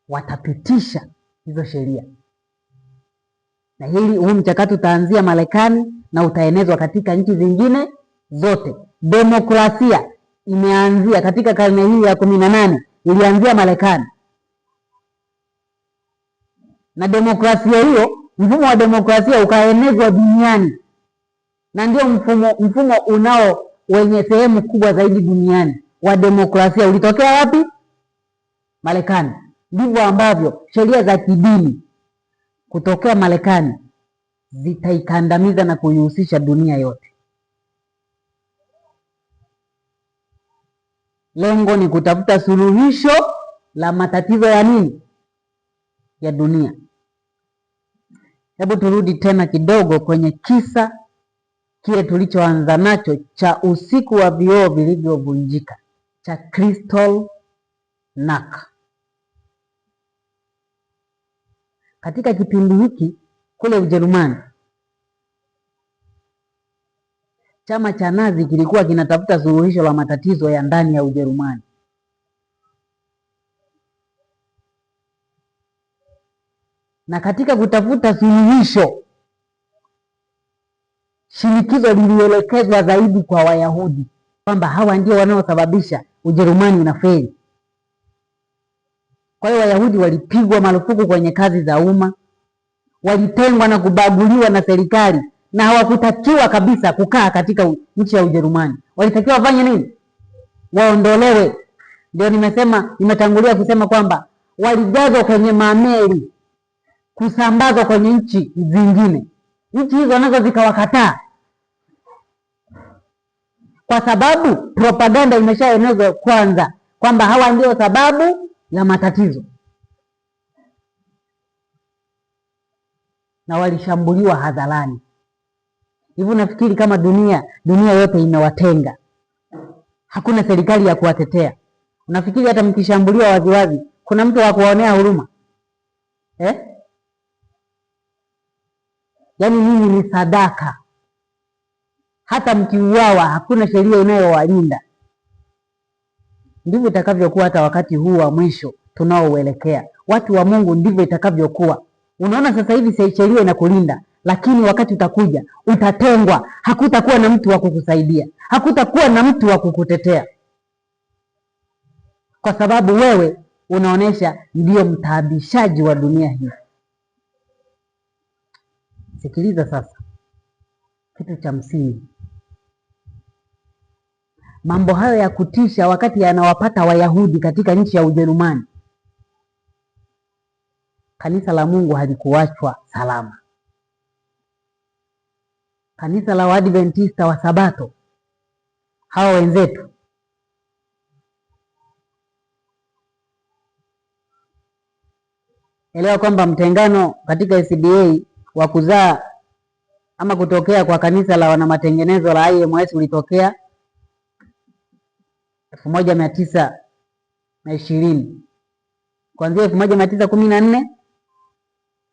Watapitisha hizo sheria, na huu mchakato utaanzia Marekani na utaenezwa katika nchi zingine zote. Demokrasia imeanzia katika karne hii ya 18, ilianzia Marekani, na demokrasia hiyo, mfumo wa demokrasia ukaenezwa duniani, na ndio mfumo unao wenye sehemu kubwa zaidi duniani wa demokrasia ulitokea wapi? Marekani. Ndivyo ambavyo sheria za kidini kutokea Marekani zitaikandamiza na kuihusisha dunia yote. Lengo ni kutafuta suluhisho la matatizo ya nini? Ya dunia. Hebu turudi tena kidogo kwenye kisa kile tulichoanza nacho cha usiku wa vioo vilivyovunjika cha Kristallnacht. Katika kipindi hiki kule Ujerumani, chama cha Nazi kilikuwa kinatafuta suluhisho la matatizo ya ndani ya Ujerumani. Na katika kutafuta suluhisho, shinikizo lilielekezwa zaidi kwa Wayahudi, kwamba hawa ndio wanaosababisha Ujerumani inafeli. Kwa hiyo Wayahudi walipigwa marufuku kwenye kazi za umma, walitengwa na kubaguliwa na serikali, na hawakutakiwa kabisa kukaa katika nchi ya Ujerumani. Walitakiwa wafanye nini? Waondolewe. Ndio nimetangulia kusema kwamba walijazwa kwenye mameli kusambazwa kwenye nchi zingine. Nchi hizo nazo zikawakataa, kwa sababu propaganda imeshaenezwa kwanza kwamba hawa ndio sababu ya matatizo, na walishambuliwa hadharani. Hivi nafikiri kama dunia yote imewatenga, hakuna serikali ya kuwatetea, unafikiri hata mkishambuliwa waziwazi kuna mtu wa kuwaonea huruma? Yaani ninyi ni sadaka. Hata mkiuawa hakuna sheria inayowalinda. Ndivyo itakavyokuwa hata wakati huu wa mwisho tunaouelekea. Watu wa Mungu ndivyo itakavyokuwa. Unaona sasa hivi sheria inakulinda, lakini wakati utakuja utatengwa, hakutakuwa na mtu wa kukusaidia, hakutakuwa na mtu wa kukutetea, kwa sababu wewe unaonesha ndio mtaabishaji wa dunia hii. Sikiliza sasa kitu cha msingi. Mambo hayo ya kutisha wakati yanawapata Wayahudi katika nchi ya Ujerumani, kanisa la Mungu halikuachwa salama. Kanisa la Waadventista wa Sabato, hawa wenzetu, elewa kwamba mtengano katika SDA wa kuzaa ama kutokea kwa kanisa la wanamatengenezo la IMS ulitokea 1920. Kuanzia 1914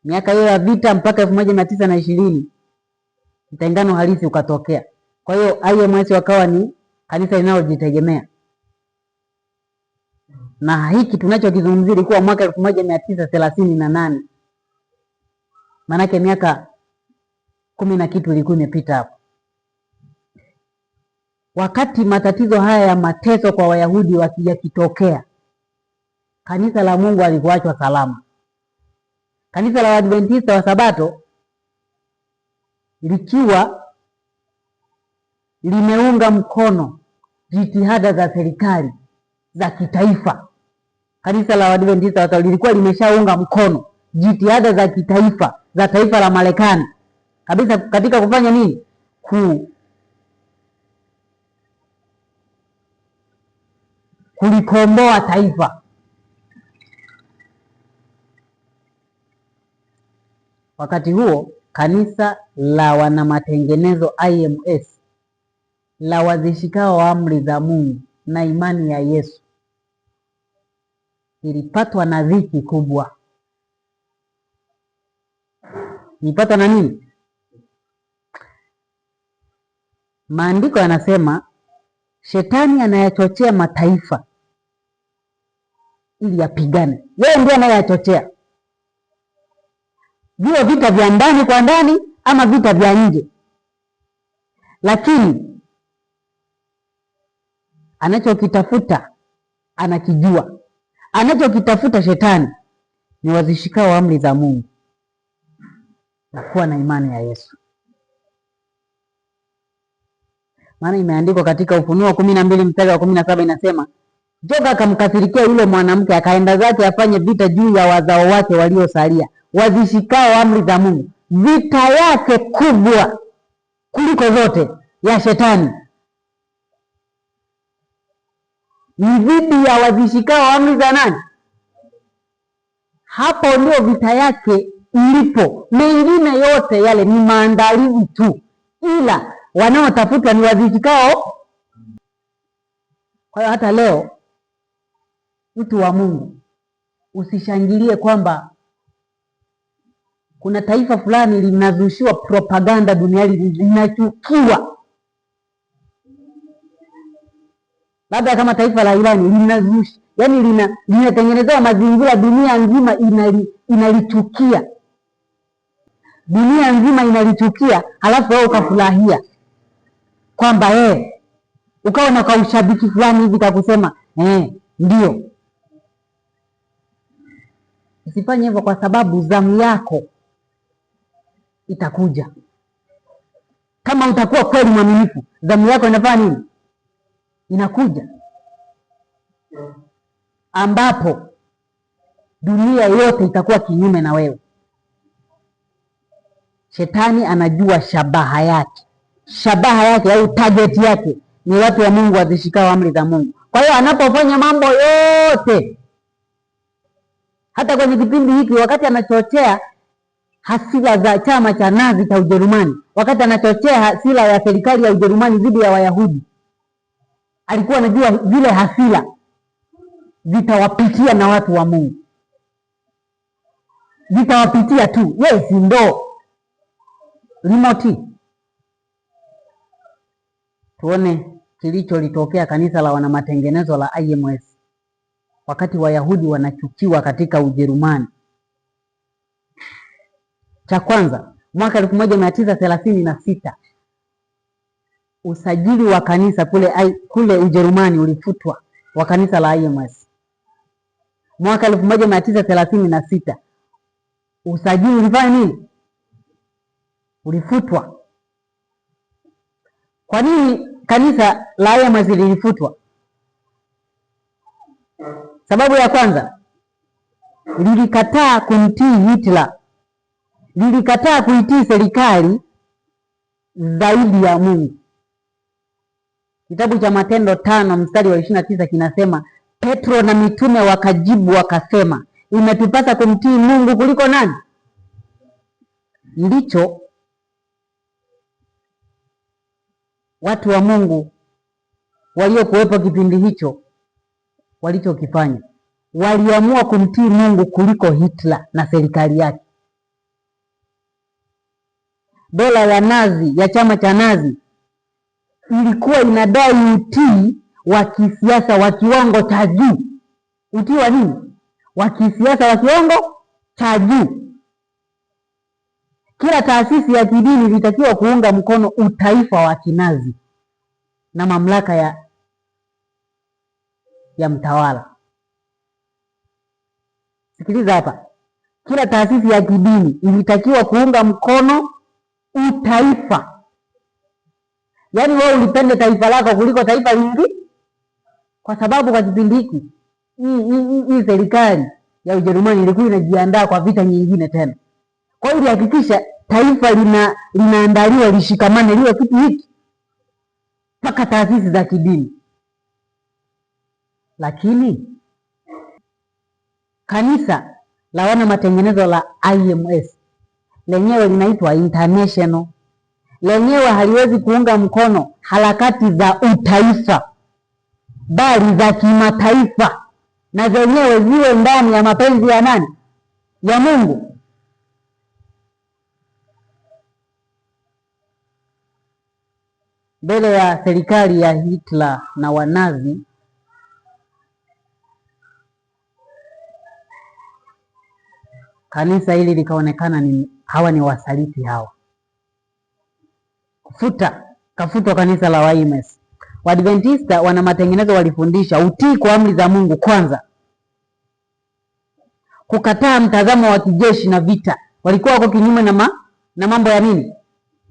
miaka hiyo ya vita mpaka 1920 mtengano halisi ukatokea. Kwa hiyo IMS wakawa ni kanisa linalojitegemea. Na hiki tunachokizungumzia ilikuwa mwaka 1938. Maanake miaka 10 na kitu ilikuwa imepita hapo. Wakati matatizo haya ya mateso kwa Wayahudi yakitokea, kanisa la Mungu halikuachwa salama. Kanisa la Waadventista wa Sabato likiwa limeunga mkono jitihada za serikali za kitaifa. Kanisa la Waadventista wa Sabato lilikuwa limeshaunga mkono jitihada za kitaifa za taifa la Marekani kabisa katika kufanya nini? Kulikomboa taifa. Wakati huo kanisa la wanamatengenezo IMS la wazishikao amri za Mungu na imani ya Yesu ilipatwa na dhiki kubwa. Ilipatwa na nini? Maandiko yanasema Shetani anayachochea mataifa ili yapigane. Yeye ndiye anayachochea, vile vita vya ndani kwa ndani ama vita vya nje. Lakini anachokitafuta anakijua. Anachokitafuta Shetani ni wazishikao amri za Mungu na kuwa na imani ya Yesu. Maana imeandikwa katika Ufunuo 12 mstari wa 17 inasema, joka akamkasirikia yule mwanamke, akaenda zake afanye vita juu ya wazao wake waliosalia, wazishikao amri za Mungu. Vita yake kubwa kuliko zote ya Shetani ni dhidi ya wazishikao amri za nani? Hapo ndio vita yake ilipo. Mengine yote yale ni maandalizi tu, ila wanaotafuta ni wazishikao. Kwa hiyo hata leo, mtu wa Mungu, usishangilie kwamba kuna taifa fulani linazushiwa propaganda duniani, linachukiwa. Labda kama taifa la Irani linazusha, yani linatengenezewa mazingira, dunia nzima inalichukia. Dunia nzima inalichukia, halafu wewe ukafurahia kwamba ukawa na kaushabiki fulani hivi kakusema ndio. Usifanye hivyo, kwa sababu zamu yako itakuja. Kama utakuwa kweli mwaminifu, zamu yako inafanya nini? Inakuja, ambapo dunia yote itakuwa kinyume na wewe. Shetani anajua shabaha yake au target yake ni watu wa Mungu wazishikao amri za Mungu. Kwa hiyo anapofanya mambo yote, hata kwenye kipindi hiki, wakati anachochea hasira za chama cha Nazi cha Ujerumani, wakati anachochea hasira ya serikali ya Ujerumani dhidi ya Wayahudi, alikuwa anajua zile hasira zitawapitia na watu wa Mungu, zitawapitia tu. Yes, ndo remote. Tuone kilicholitokea kanisa la wanamatengenezo la IMS wakati Wayahudi wanachukiwa katika Ujerumani. Cha kwanza, mwaka 1936 usajili wa kanisa kule Ujerumani ulifutwa, wa kanisa la IMS. Mwaka 1936 usajili ulifanya nini? Ulifutwa. Kwa nini kanisa la IMS lilifutwa? Sababu ya kwanza, lilikataa kumtii Hitler. Lilikataa kuitii serikali zaidi ya Mungu. Kitabu cha Matendo 5 mstari wa 29 kinasema, Petro na mitume wakajibu wakasema, imetupasa kumtii Mungu kuliko nani? Ndicho watu wa Mungu waliokuwepo kipindi hicho walichokifanya. Waliamua kumtii Mungu kuliko Hitler na serikali yake. Dola ya Nazi, ya chama cha Nazi, ilikuwa inadai utii wa kisiasa wa kiwango cha juu. Utii wa nini? Wa kisiasa wa kiwango cha juu. Kila taasisi ya kidini ilitakiwa kuunga mkono utaifa wa Kinazi na mamlaka ya mtawala. Sikiliza hapa. Kila taasisi ya kidini ilitakiwa kuunga mkono utaifa. Yaani wewe ulipende taifa lako kuliko taifa lingine, kwa sababu kwa kipindi hiki hii serikali ya Ujerumani ilikuwa inajiandaa kwa vita nyingine tena. Kwa hiyo ilihakikisha taifa linaandaliwa lishikamane liwe kitu hiki mpaka taasisi za kidini. Lakini kanisa la wana matengenezo la IMS lenyewe linaitwa international, lenyewe haliwezi kuunga mkono harakati za utaifa bali za kimataifa, na zenyewe ziwe ndani ya mapenzi ya nani? Ya Mungu. Mbele ya serikali ya Hitler na Wanazi, kanisa hili likaonekana hawa ni wasaliti hawa. Kafutwa kanisa la IMS. Waadventista wana matengenezo walifundisha utii kwa amri za Mungu kwanza, kukataa mtazamo wa kijeshi na vita. Walikuwa wako kinyume na mambo ya nini?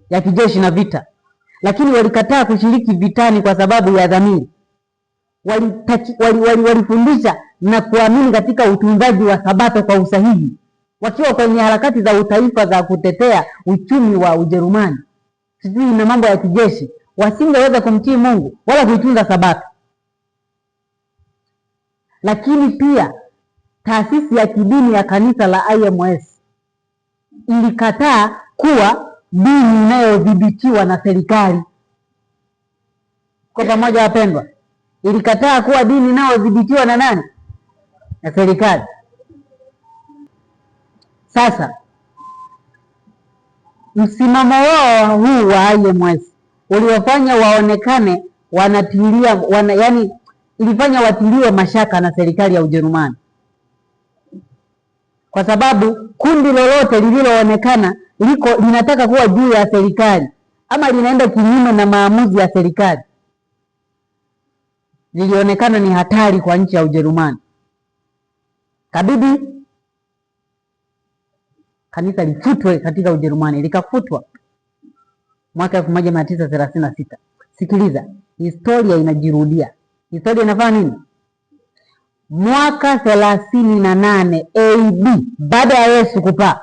Ya kijeshi na vita. Lakini walikataa kushiriki vitani kwa sababu ya dhamiri. Walifundisha na kuamini katika utunzaji wa Sabato kwa usahihi, wakiwa kwenye harakati za utaifa za kutetea uchumi wa Ujerumani sijui na mambo ya kijeshi. Wasingeweza kumtii Mungu wala kuitunza Sabato. Lakini pia taasisi ya kidini ya kanisa la IMS ilikataa kuwa dini inayodhibitiwa na serikali. Kwa pamoja wapendwa, ilikataa kuwa dini inayodhibitiwa na nani? Na serikali. Sasa msimamo wao huu wa IMS uliwafanya waonekane yani ilifanya watiliwe mashaka na serikali ya Ujerumani, kwa sababu kundi lolote lililoonekana linataka kuwa juu ya serikali ama linaenda kinyume na maamuzi ya serikali lilionekana ni hatari kwa nchi ya Ujerumani. Kabidi kanisa lifutwe katika Ujerumani. Likafutwa mwaka 1936. Sikiliza, historia inajirudia. Historia inafanya nini? Mwaka 38 AD baada ya Yesu kupaa,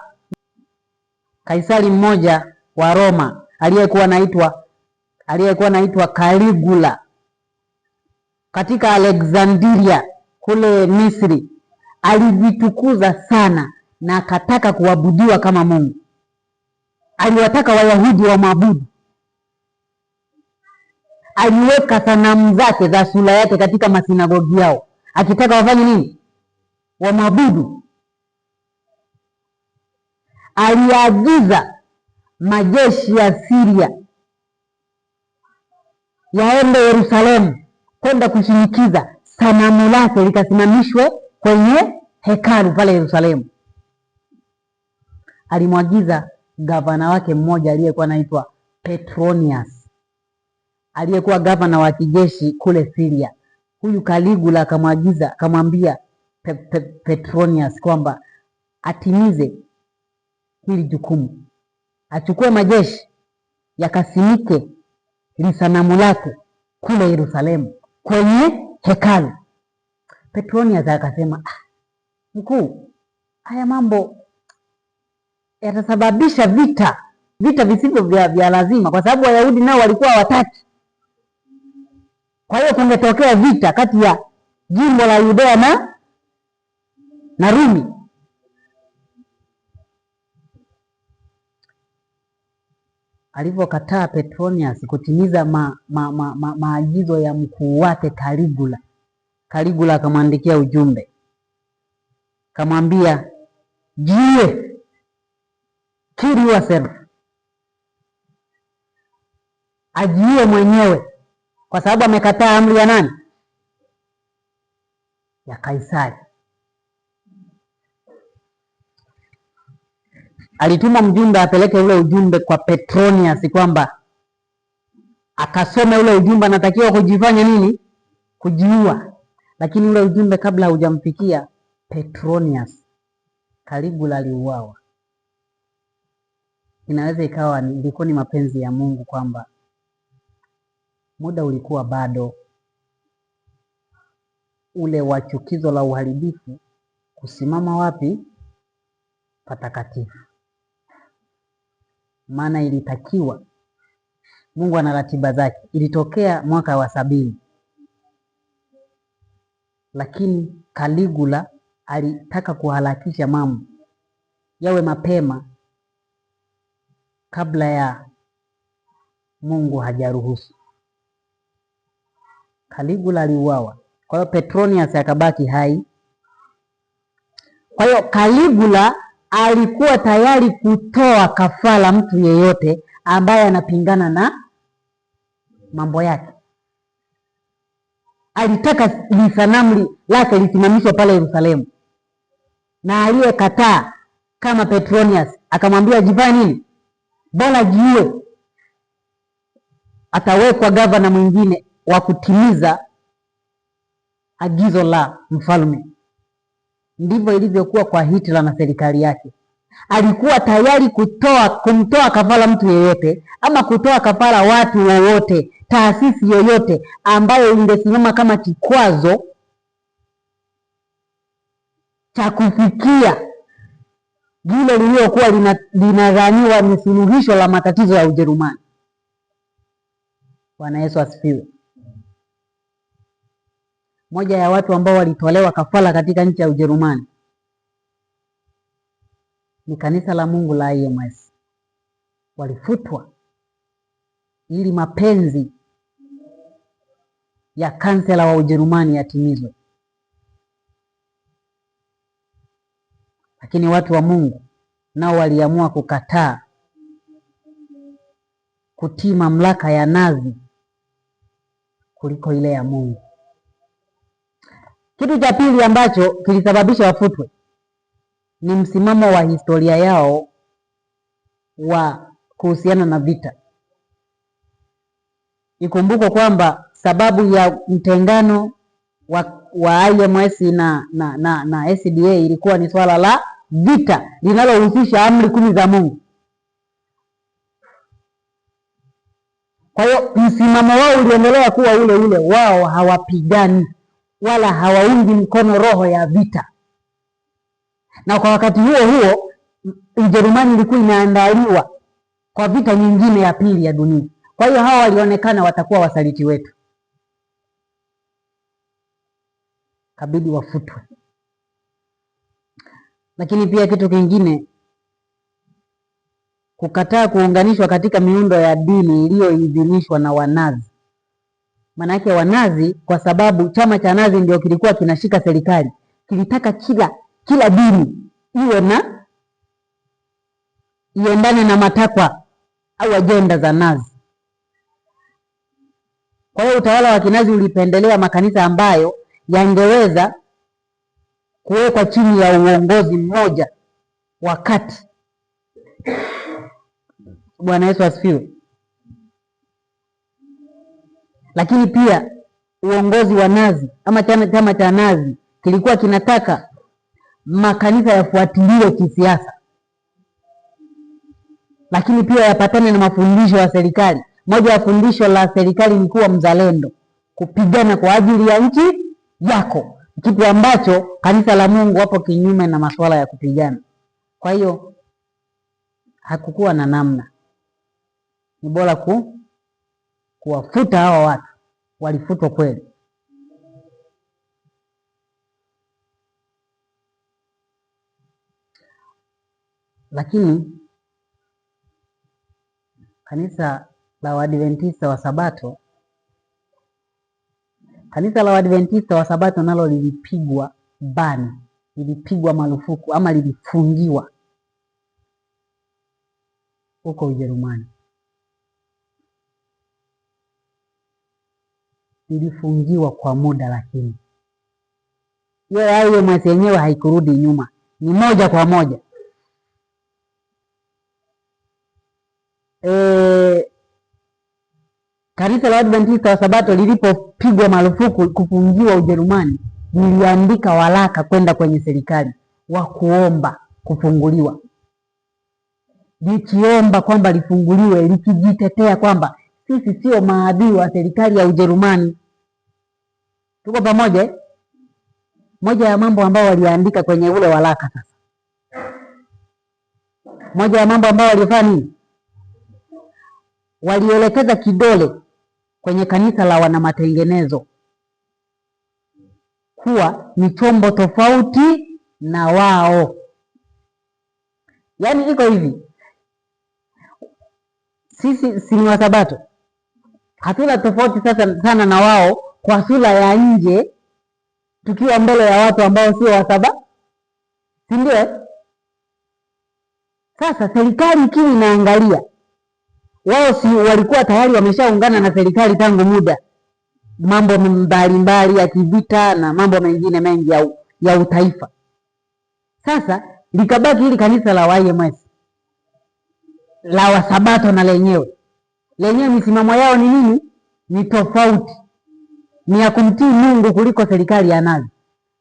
kaisari mmoja wa Roma aliyekuwa anaitwa Caligula katika Alexandria kule Misri alijitukuza sana na akataka kuabudiwa kama Mungu. Aliwataka Wayahudi wamwabudu. Aliweka sanamu zake za sura yake katika masinagogi yao, akitaka wafanye nini? Wamwabudu. Aliagiza majeshi ya Syria yaende Yerusalemu kwenda kushinikiza sanamu lake likasimamishwe kwenye hekalu pale Yerusalemu. Alimwagiza gavana wake mmoja aliyekuwa anaitwa Petronius, aliyekuwa gavana wa kijeshi kule Syria. Huyu Caligula akamwambia Petronius kwamba atimize hili jukumu, achukue majeshi yakasimike lisanamu lake kule Yerusalemu kwenye hekalu. Petronius akasema, mkuu, haya mambo yatasababisha vita visivyo vya lazima, kwa sababu Wayahudi nao walikuwa hawataki. Kwa hiyo kungetokea vita kati ya jimbo la Yudea na Rumi. Alivyokataa Petronius kutimiza maagizo ya mkuu wake Caligula akamwandikia ujumbe, akamwambia, jiwe, kill yourself. ajiue mwenyewe, kwa sababu amekataa amri ya nani? Ya Kaisari. Alituma mjumbe apeleke ule ujumbe kwa Petronius kwamba akasome ule ujumbe, anatakiwa kujifanya nini? Kujiua. Lakini ule ujumbe kabla haujamfikia Petronius, Caligula aliuawa. Inaweza ikawa ilikuwa ni mapenzi ya Mungu kwamba muda ulikuwa bado ule wa chukizo la uharibifu kusimama wapi? Patakatifu. Maana ilitakiwa, Mungu ana ratiba zake, ilitokea mwaka wa 70, lakini Caligula alitaka kuharakisha mambo yawe mapema kabla ya Mungu hajaruhusu. Caligula aliuawa, kwa hiyo Petronius akabaki hai. Kwa hiyo Caligula alikuwa tayari kutoa kafara mtu yeyote ambaye anapingana na mambo yake. Alitaka lisanamu lake lisimamishwe pale Yerusalemu, na aliyekataa kama Petronius akamwambia jifanye nini? Bora jiue, atawekwa gavana mwingine wa kutimiza agizo la mfalme. Ndivyo ilivyokuwa kwa Hitler na serikali yake. Alikuwa tayari kumtoa kafara mtu yeyote, ama kutoa kafara watu wowote, taasisi yoyote ambayo ingesimama kama kikwazo cha kufikia lile lililokuwa linadhaniwa ni suluhisho la matatizo ya Ujerumani. Bwana Yesu asifiwe. Moja ya watu ambao walitolewa kafara katika nchi ya Ujerumani ni kanisa la Mungu la IMS. Walifutwa ili mapenzi ya kansela wa Ujerumani yatimizwe. Lakini watu wa Mungu nao waliamua kukataa kutii mamlaka ya Nazi kuliko ile ya Mungu. Kitu cha pili ambacho kilisababisha wafutwe ni msimamo wa historia yao wa kuhusiana na vita. Ikumbukwe kwamba sababu ya mtengano wa IMS na SDA ilikuwa ni swala la vita linalohusisha amri 10 za Mungu. Kwa hiyo msimamo wao uliendelea kuwa ule ule, wao hawapigani wala hawaungi mkono roho ya vita. Na kwa wakati huo huo Ujerumani ilikuwa inaandaliwa kwa vita nyingine ya pili ya dunia. Kwa hiyo hawa walionekana watakuwa wasaliti wetu, kabidi wafutwe. Lakini pia kitu kingine, kukataa kuunganishwa katika miundo ya dini iliyoidhinishwa na Wanazi. Maana yake Wanazi, kwa sababu chama cha Nazi ndio kilikuwa kinashika serikali, kilitaka kila dini iendane na matakwa au ajenda za Nazi. Kwa hiyo utawala wa Kinazi ulipendelea makanisa ambayo yangeweza kuwekwa chini ya uongozi mmoja wakati. Bwana Yesu asifiwe. Lakini pia uongozi wa Nazi ama chama cha Nazi kilikuwa kinataka makanisa yafuatiliwe kisiasa, lakini pia yapatane na mafundisho ya serikali. Moja ya fundisho la serikali ni kuwa mzalendo, kupigana kwa ajili ya nchi yako, kitu ambacho kanisa la Mungu hapo kinyume na masuala ya kupigana. Kwa hiyo hakukuwa na namna, ni bora kuwafuta hawa watu. Walifutwa kweli. Lakini kanisa la Waadventista wa Sabato nalo lilipigwa bani, lilipigwa marufuku ama lilifungiwa huko Ujerumani. ilifungiwa kwa muda, lakini hiyo mwezi yenyewe haikurudi nyuma, ni moja kwa moja. Kanisa la Waadventista wa Sabato lilipopigwa marufuku kufungiwa Ujerumani, liliandika waraka kwenda kwenye serikali wa kuomba kufunguliwa, likiomba kwamba lifunguliwe, likijitetea kwamba sisi sio maadui wa serikali ya Ujerumani. Tuko pamoja? Moja ya mambo ambao waliandika kwenye ule waraka, sasa moja ya mambo ambao walifanya nini? Walielekeza kidole kwenye kanisa la wanamatengenezo kuwa ni chombo tofauti na wao. Yaani iko hivi, sisi si ni Wasabato, hatuna tofauti sasa sana na wao kwa sura ya nje, tukiwa mbele ya watu ambao sio Wasabato, si ndio? Sasa serikali ikiwa inaangalia, wao si walikuwa tayari wameshaungana na serikali tangu muda, mambo mbalimbali ya kivita na mambo mengine mengi ya utaifa. Sasa likabaki hili kanisa la YMS la Wasabato, na lenyewe misimamo yao ni nini? Ni tofauti, ni ya kumtii Mungu kuliko serikali ya Nazi.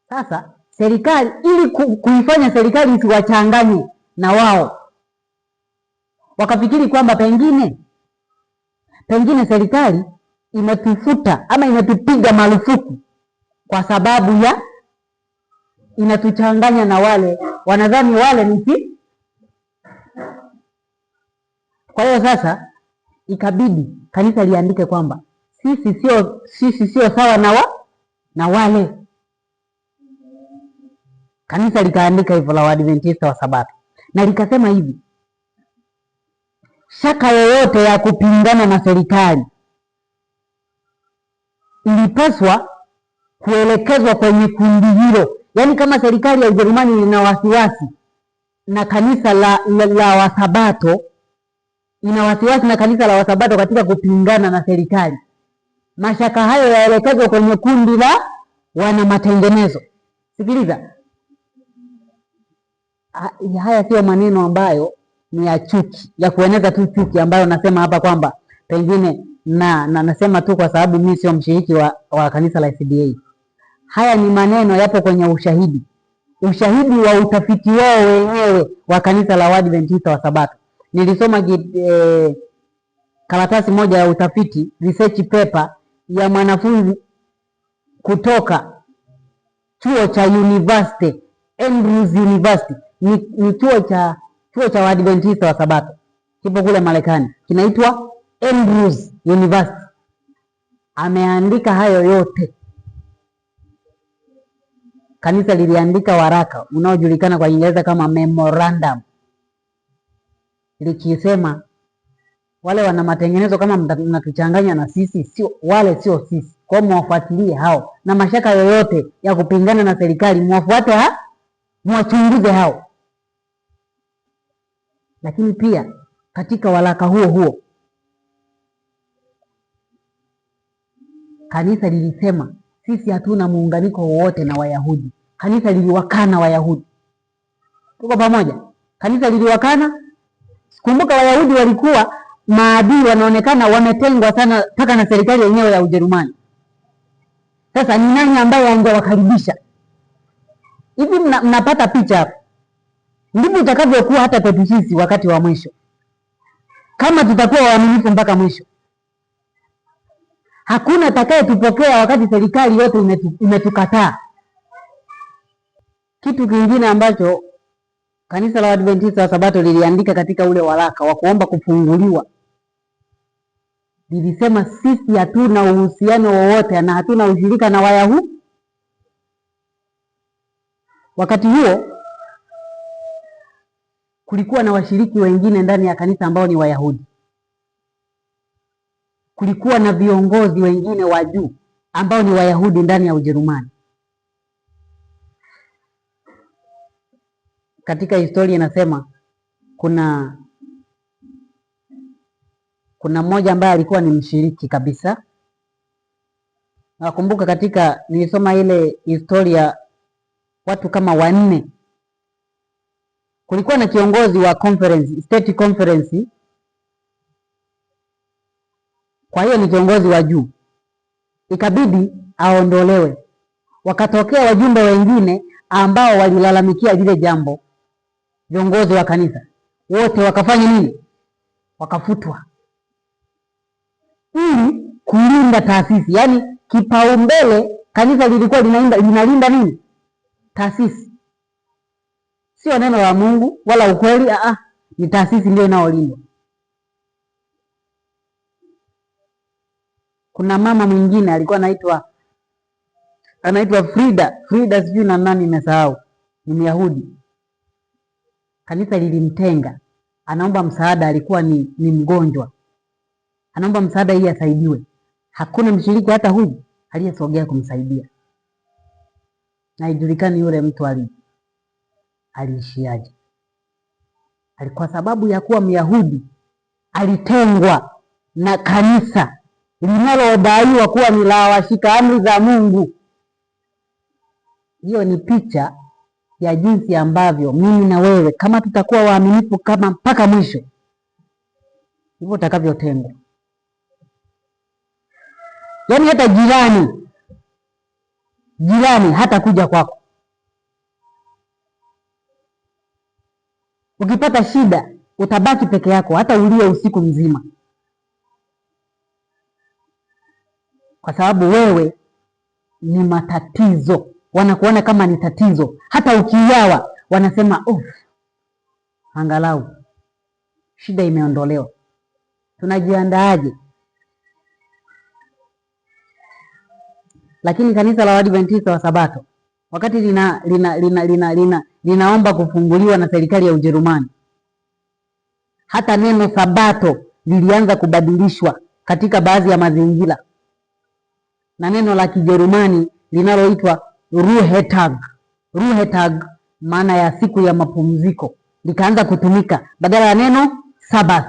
Sasa serikali, ili kuifanya serikali isiwachanganye na wao, wakafikiri kwamba pengine serikali imetufuta ama imetupiga marufuku kwa sababu ya inatuchanganya na wale, wanadhani wale ni. Kwa hiyo sasa ikabidi kanisa liandike kwamba sisi sio sawa na wale. Kanisa likaandika hivyo la Waadventista wa Sabato, na likasema hivi: shaka yoyote ya kupingana na serikali ilipaswa kuelekezwa kwenye kundi hilo. Yaani kama serikali ya Ujerumani ina wasiwasi na kanisa la Wasabato, ina wasiwasi na kanisa la Wasabato katika kupingana na serikali, mashaka hayo yaelekezwe kwenye kundi la wana matengenezo. Sikiliza, haya sio maneno ambayo ni ya chuki, ya kueneza tu chuki, ambayo nasema hapa kwamba pengine nasema tu kwa sababu mimi sio mshiriki wa kanisa la SDA. Haya ni maneno yapo kwenye ushahidi wa utafiti wao wenyewe wa kanisa la Waadventista wa Sabato. Nilisoma karatasi moja ya utafiti, research paper ya mwanafunzi kutoka chuo cha University, Andrews University. Ni chuo cha Waadventista wa Sabato, kipo kule Marekani, kinaitwa Andrews University. Ameandika hayo yote. Kanisa liliandika waraka unaojulikana kwa Kiingereza kama memorandum, likisema wale wana matengenezo, kama mnatuchanganya na sisi, sio wale, sio sisi, kwa mwafuatilie hao, na mashaka yoyote ya kupingana na serikali mwafuate mwachunguze hao. Lakini pia katika waraka huo kanisa lilisema sisi hatuna muunganiko wowote na Wayahudi. Kanisa liliwakana Wayahudi. Tuko pamoja? Kanisa liliwakana. Kumbuka Wayahudi walikuwa maadui, wanaonekana wametengwa sana mpaka na serikali yenyewe ya Ujerumani. Sasa ni nani ambaye angewakaribisha? Hivi mnapata picha hapo? Ndivyo utakavyokuwa hata kwetu sisi wakati wa mwisho, kama tutakuwa waaminifu mpaka mwisho. Hakuna atakayetupokea wakati serikali yote imetukataa. Kitu kingine ambacho kanisa la Waadventista wa Sabato liliandika katika ule waraka wa kuomba kufunguliwa, lilisema sisi hatuna uhusiano wowote na hatuna ushirika na Wayahudi. Wakati huo kulikuwa na washiriki wengine ndani ya kanisa ambao ni Wayahudi. Kulikuwa na viongozi wengine wa juu ambao ni Wayahudi ndani ya Ujerumani. Katika historia inasema kuna mmoja ambaye alikuwa ni mshiriki kabisa, Nakumbuka nilisoma ile historia, watu kama 4. Kulikuwa na kiongozi wa conference, state conference. Kwa hiyo ni kiongozi wa juu, ikabidi aondolewe. Wakatokea wajumbe wengine ambao walilalamikia lile jambo. Viongozi wa kanisa wote wakafanya nini? Wakafutwa, ili kulinda taasisi. Yaani kipaumbele kanisa lilikuwa linalinda nini? Taasisi, sio neno la Mungu wala ukweli. Ni taasisi ndio inaolindwa. Kuna mama mwingine alikuwa anaitwa Frida sijui na nani nimesahau, ni Myahudi. Kanisa lilimtenga, anaomba msaada, alikuwa ni mgonjwa, anaomba msaada ili asaidiwe. Hakuna mshiriki hata huyu aliyesogea kumsaidia, na haijulikani yule mtu aliishiaje. Alikuwa sababu ya kuwa Myahudi alitengwa na kanisa linalodaiwa kuwa ni la washika amri za Mungu. Hiyo ni picha ya jinsi ambavyo mimi na wewe kama tutakuwa waaminifu kama mpaka mwisho, hivyo utakavyotengwa. Yaani hata jirani hata kuja kwako. Ukipata shida utabaki peke yako, hata ulie usiku mzima, kwa sababu wewe ni matatizo. Wanakuona kama ni tatizo. Hata ukiuawa wanasema angalau shida imeondolewa. Tunajiandaaje? Lakini kanisa la Waadventista wa Sabato wakati linaomba kufunguliwa na serikali ya Ujerumani, hata neno Sabato lilianza kubadilishwa katika baadhi ya mazingira, na neno la Kijerumani linaloitwa Ruhetag, maana ya siku ya mapumziko, likaanza kutumika badala ya neno Sabath,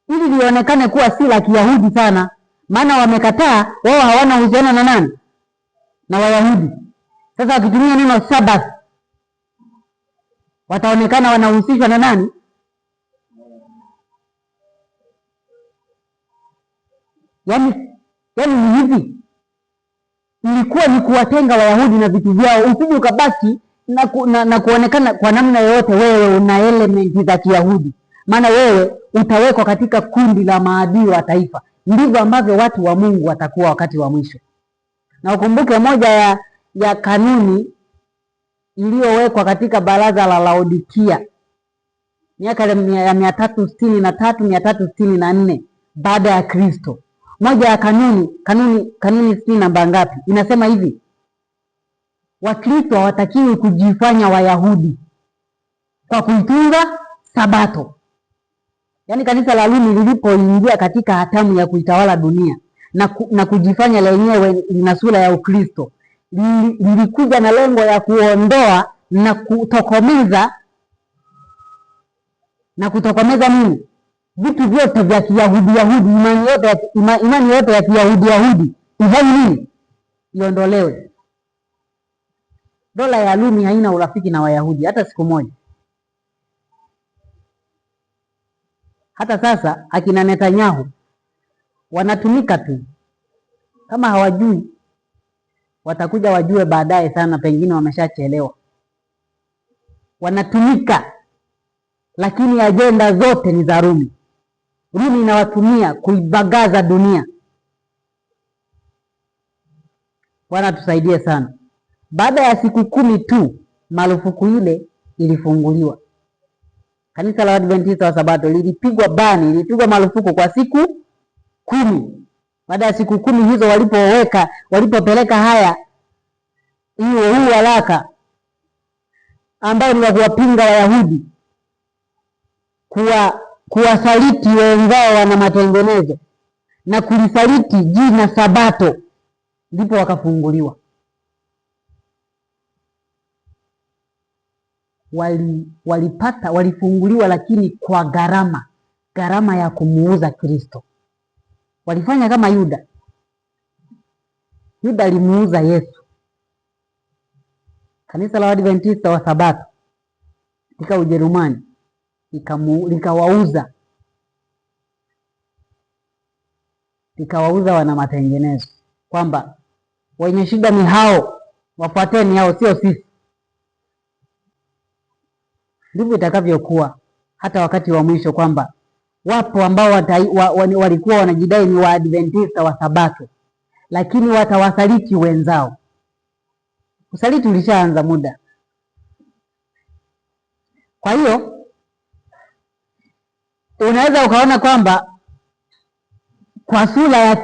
ili lionekane kuwa si la Kiyahudi sana, maana wamekataa, wao hawana uhusiano na nani? Na Wayahudi. Sasa wakitumia neno Sabath wataonekana wanahusishwa na nani? Yaani ni hivi, ilikuwa ni kuwatenga Wayahudi na vitu vyao, usije ukabaki na kuonekana kwa namna yoyote wewe una elementi za Kiyahudi, maana wewe utawekwa katika kundi la maadui wa taifa. Ndivyo ambavyo watu wa Mungu watakuwa wakati wa mwisho. Na ukumbuke moja ya kanuni iliyowekwa katika baraza la Laodikia miaka ya 363 364 baada ya Kristo. Moja ya kanuni sijui namba ngapi, inasema hivi: Wakristo hawatakiwi kujifanya Wayahudi kwa kuitunza Sabato. Yaani kanisa la Rumi lilipoingia katika hatamu ya kuitawala dunia na kujifanya lenyewe lina sura ya Ukristo, lilikuja na lengo ya kuondoa na kutokomeza nini? Vitu vyote vya Kiyahudi, imani yote ya Kiyahudi ifanye nini? Iondolewe. Dola ya Rumi haina urafiki na Wayahudi hata siku moja. Hata sasa akina Netanyahu wanatumika tu, kama hawajui watakuja wajue baadaye sana, pengine wameshachelewa. Wanatumika, lakini ajenda zote ni za Rumi. Rumi inawatumia kuibagaza dunia. Bwana tusaidie sana. Baada ya siku 10 tu marufuku ile ilifunguliwa. Kanisa la Adventista wa Sabato lilipigwa marufuku kwa siku 10. Baada ya siku 10 hizo walipopeleka huu waraka ambao ni wa kuwapinga Wayahudi, kuwasaliti wenzao wana matengenezo na kulisaliti jina Sabato, ndipo wakafunguliwa. Walifunguliwa, lakini kwa gharama ya kumuuza Kristo. Walifanya kama Yuda, Yuda alimuuza Yesu. Kanisa la Waadventista wa Sabato katika Ujerumani likawauza wana matengenezo kwamba wenye shida ni hao, wafuateni hao, sio sisi. Ndivyo itakavyokuwa hata wakati wa mwisho, kwamba wapo ambao walikuwa wanajidai ni Waadventista wa Sabato, lakini watawasaliti wenzao. Usaliti ulishaanza muda. Kwa hiyo unaweza ukaona kwamba kwa sura ya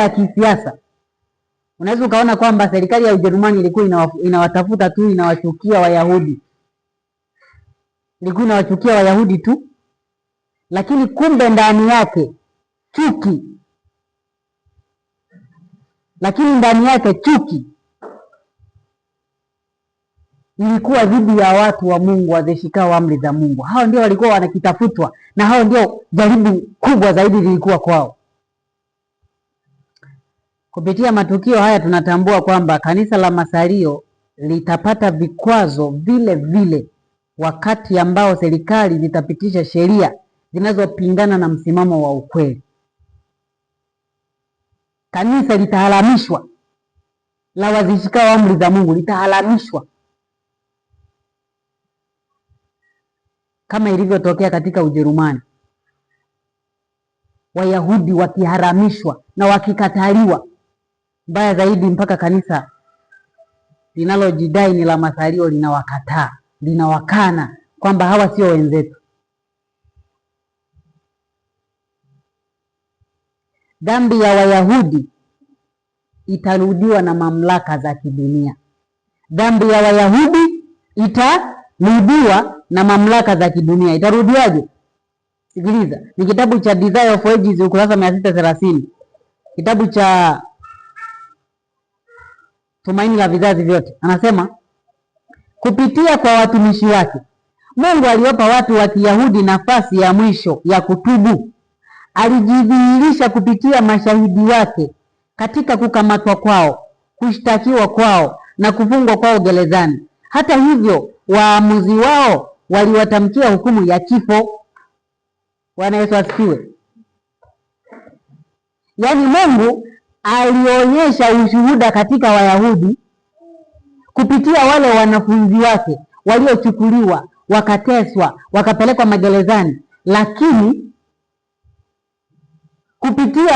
kisiasa unaweza ukaona kwamba serikali ya Ujerumani ilikuwa inawatafuta tu, inawachukia Wayahudi, ilikuwa inawachukia Wayahudi tu, lakini kumbe ndani yake chuki, ilikuwa dhidi ya watu wa Mungu wazishikao amri za Mungu. Hao ndio walikuwa wanakitafutwa, na hao ndio jaribu kubwa zaidi lilikuwa kwao. Kupitia matukio haya tunatambua kwamba kanisa la Masario litapata vikwazo vile vile wakati ambao serikali zitapitisha sheria zinazopingana na msimamo wa ukweli. Kanisa litaharamishwa, la wazishikao amri za Mungu litaharamishwa, kama ilivyotokea katika Ujerumani, Wayahudi wakiharamishwa na wakikataliwa. Mbaya zaidi, mpaka kanisa linalojidai ni la Masario linawakataa, linawakana kwamba hawa sio wenzetu. Dhambi ya Wayahudi itarudiwa na mamlaka za kidunia. Dhambi ya Wayahudi itarudiwa na mamlaka za kidunia. Itarudiwaje? Sikiliza, ni kitabu cha Desire of Ages ukurasa 630. Kitabu cha Tumaini la Vizazi Vyote. Anasema kupitia kwa watumishi wake Mungu aliwapa watu wa Kiyahudi nafasi ya mwisho ya kutubu. Alijidhihirisha kupitia mashahidi wake katika kukamatwa kwao, kushtakiwa kwao na kufungwa kwao gerezani. Hata hivyo, waamuzi wao waliwatamkia hukumu ya kifo. Bwana Yesu asifiwe. Yaani Mungu alionyesha ushuhuda katika Wayahudi kupitia wale wanafunzi wake waliochukuliwa, wakateswa, wakapelekwa magerezani, lakini kupitia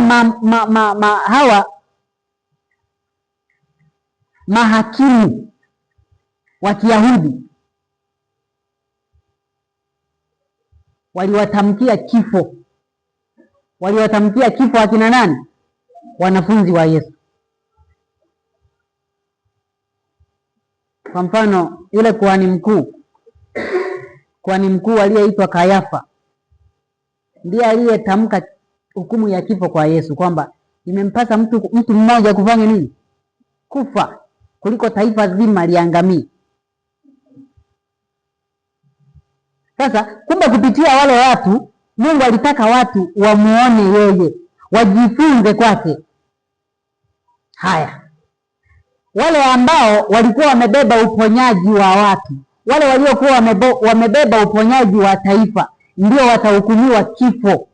hawa mahakimu wa Kiyahudi waliwatamkia kifo. Waliwatamkia kifo akina nani? Wanafunzi wa Yesu. Kwa mfano, yule kuhani mkuu aliyeitwa Kayafa ndiye aliyetamka hukumu ya kifo kwa Yesu, kwamba imempasa mtu mmoja kufanya nini? Kufa kuliko taifa zima liangamie. Sasa kumbe kupitia wale watu Mungu alitaka watu wamuone yeye, wajifunze kwake. Haya, wale ambao walikuwa wamebeba uponyaji wa watu, wale waliokuwa wamebeba uponyaji wa taifa, ndio watahukumiwa kifo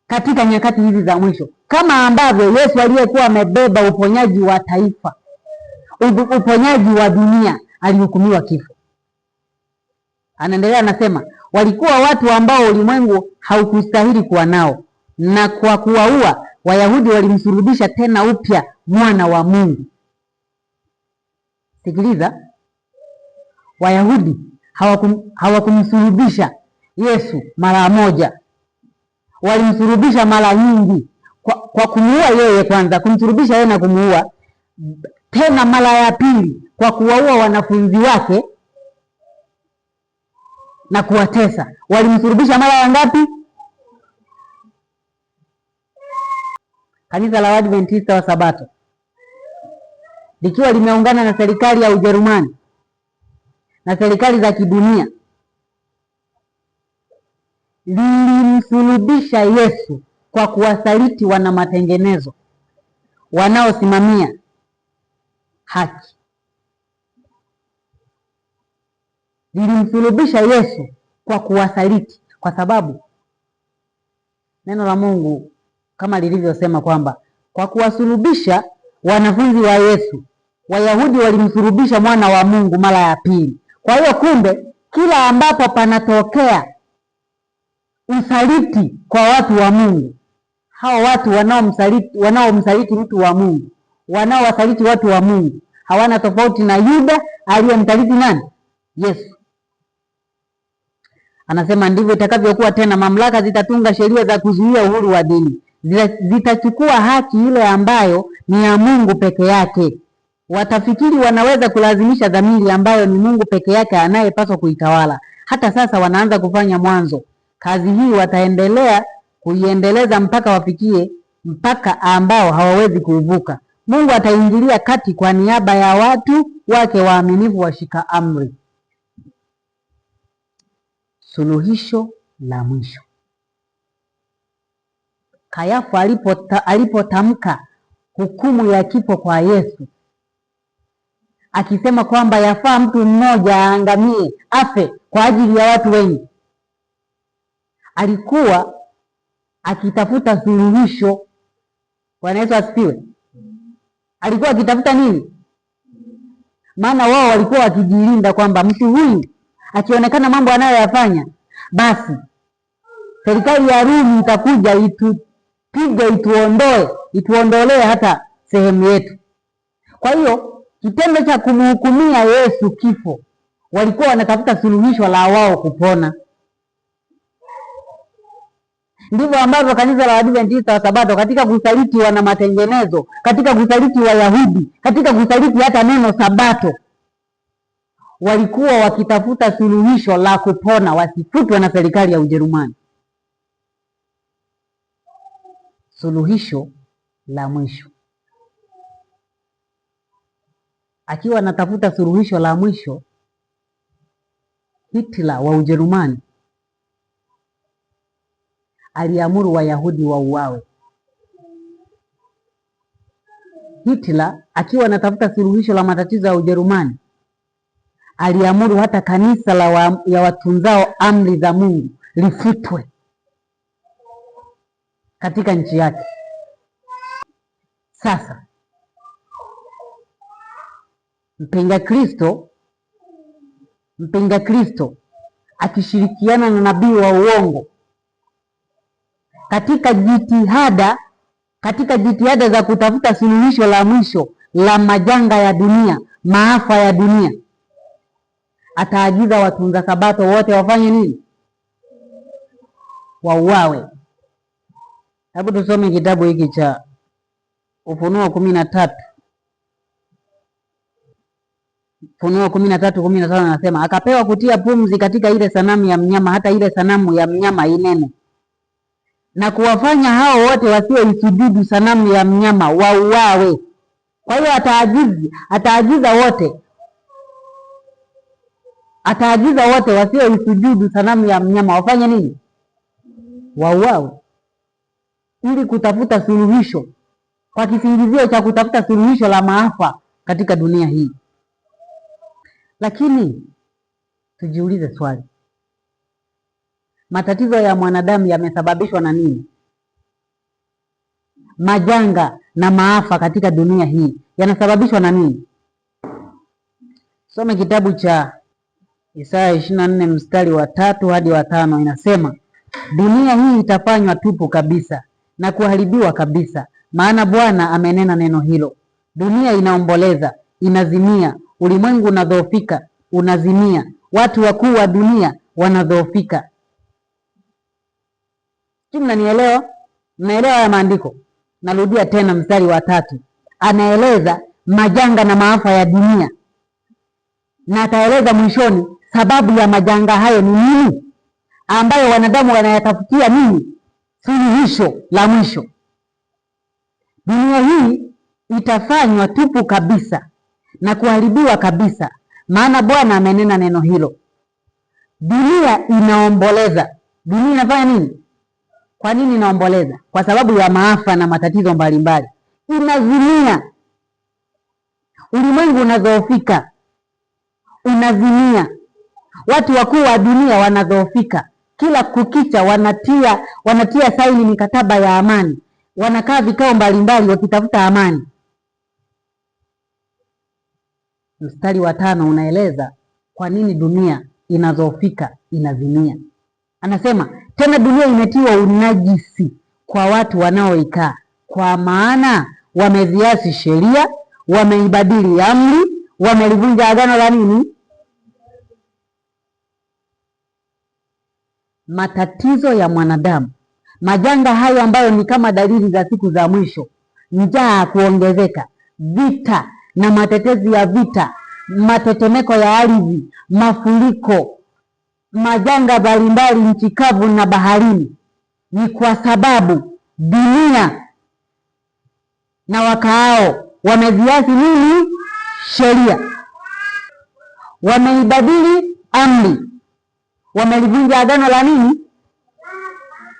katika nyakati hizi za mwisho, kama ambavyo Yesu aliyekuwa amebeba uponyaji wa taifa, uponyaji wa dunia, alihukumiwa kifo. Anaendelea anasema, walikuwa watu ambao ulimwengu haukustahili kuwa nao, na kwa kuwaua Wayahudi walimsulubisha tena upya mwana wa Mungu. Sikiliza, Wayahudi hawakumsulubisha Yesu mara moja, walimsulubisha mara nyingi, kwa kumuua yeye kwanza, kumsulubisha yeye na kumuua tena mara ya pili kwa kuwaua wanafunzi wake na kuwatesa. Walimsulubisha mara ya ngapi? Kanisa la Waadventista wa Sabato likiwa limeungana na serikali ya Ujerumani na serikali za kidunia lilimsulubisha Yesu kwa kuwasaliti wana matengenezo wanaosimamia haki. Lilimsulubisha Yesu kwa kuwasaliti, kwa sababu neno la Mungu kama lilivyosema kwamba kwa kuwasulubisha wanafunzi wa Yesu, Wayahudi walimsulubisha mwana wa Mungu mara ya pili. Kwa hiyo kumbe, kila ambapo panatokea usaliti kwa watu wa Mungu, hao watu wanaomsaliti mtu wa Mungu, wanaowasaliti watu wa Mungu, hawana tofauti na Yuda aliyemsaliti nani? Yesu. Anasema ndivyo itakavyokuwa tena, mamlaka zitatunga sheria za kuzuia uhuru wa dini. Zitachukua haki ile ambayo ni ya Mungu peke yake. Watafikiri wanaweza kulazimisha dhamiri ambayo ni Mungu peke yake anayepaswa kuitawala. Hata sasa wanaanza kufanya mwanzo. Kazi hii wataendelea kuiendeleza mpaka wafikie mpaka ambao hawawezi kuuvuka. Mungu ataingilia kati kwa niaba ya watu wake waaminifu washika amri. Suluhisho la mwisho. Kayafa alipotamka hukumu ya kifo kwa Yesu, akisema kwamba yafaa mtu mmoja aangamie, afe kwa ajili ya watu wengi, alikuwa akitafuta suluhisho. Bwana Yesu asifiwe. Alikuwa akitafuta nini? Maana wao walikuwa wakijilinda kwamba mtu huyu akionekana mambo anayoyafanya, basi serikali ya Rumi itakuja itupige, ituondolee hata sehemu yetu. Kwa hiyo kitendo cha kumhukumia Yesu kifo, walikuwa wanatafuta suluhisho la wao kupona. Ndivyo ambavyo kanisa la Waadventista wa Sabato, katika kusaliti wana matengenezo, katika kusaliti Wayahudi, katika kusaliti hata neno Sabato, walikuwa wakitafuta suluhisho la kupona, wasifutwe na serikali ya Ujerumani. Suluhisho la mwisho. Akiwa anatafuta suluhisho la mwisho, Hitler wa Ujerumani aliamuru Wayahudi wauawe. Hitler akiwa anatafuta suluhisho la matatizo ya Ujerumani, aliamuru hata kanisa ya watunzao amri za Mungu lifutwe katika nchi yake. Sasa mpinga Kristo akishirikiana na nabii wa uongo katika jitihada za kutafuta suluhisho la mwisho la majanga ya dunia, maafa ya dunia, ataagiza watunza Sabato wote wafanye nini? Wauawe. Hebu tusome kitabu hiki cha Ufunuo 13. Ufunuo 13:15 anasema, akapewa kutia pumzi katika ile sanamu ya mnyama, hata ile sanamu ya mnyama inene, na kuwafanya hao wote wasioisujudu sanamu ya mnyama wauawe. Kwa hiyo ataagiza wote wasioisujudu sanamu ya mnyama wafanye nini? Wauawe, ili kutafuta suluhisho, kwa kisingizio cha kutafuta suluhisho la maafa katika dunia hii. Lakini tujiulize swali, matatizo ya mwanadamu yamesababishwa na nini? Majanga na maafa katika dunia hii yanasababishwa na nini? Some kitabu cha Isaya 24 mstari wa 3 hadi wa 5, inasema, dunia hii itafanywa tupu kabisa na kuharibiwa kabisa, maana Bwana amenena neno hilo. Dunia inaomboleza, inazimia, ulimwengu unadhoofika, unazimia, watu wakuu wa dunia wanadhoofika. Mnanielewa? Mnaelewa ya maandiko? Narudia tena mstari wa 3. Anaeleza majanga na maafa ya dunia, na ataeleza mwishoni sababu ya majanga hayo ni nini, ambayo wanadamu wanayatafutia nini suluhisho la mwisho. Dunia hii itafanywa tupu kabisa na kuharibiwa kabisa, maana Bwana amenena neno hilo. Dunia inaomboleza. Dunia inafanya nini? Kwa nini inaomboleza? Kwa sababu ya maafa na matatizo mbalimbali. Inazimia, ulimwengu unadhoofika, unazimia. Watu wakuu wa dunia wanadhoofika, kila kukicha wanatia saini mikataba ya amani, wanakaa vikao mbalimbali wakitafuta amani. Mstari wa 5 unaeleza kwa nini dunia inadhoofika, inazimia. Anasema tena, dunia imetiwa unajisi kwa watu wanaoikaa, kwa maana wameziasi sheria, wameibadili amri, wamelivunja agano la nini? Matatizo ya mwanadamu, majanga hayo ambayo ni kama dalili za siku za mwisho: njaa kuongezeka, vita na matetezi ya vita, matetemeko ya ardhi, mafuriko, majanga mbalimbali nchi kavu na baharini, ni kwa sababu dunia na wakaao wameziasi nini? Sheria, wameibadili amri, wamelivunja agano la nini?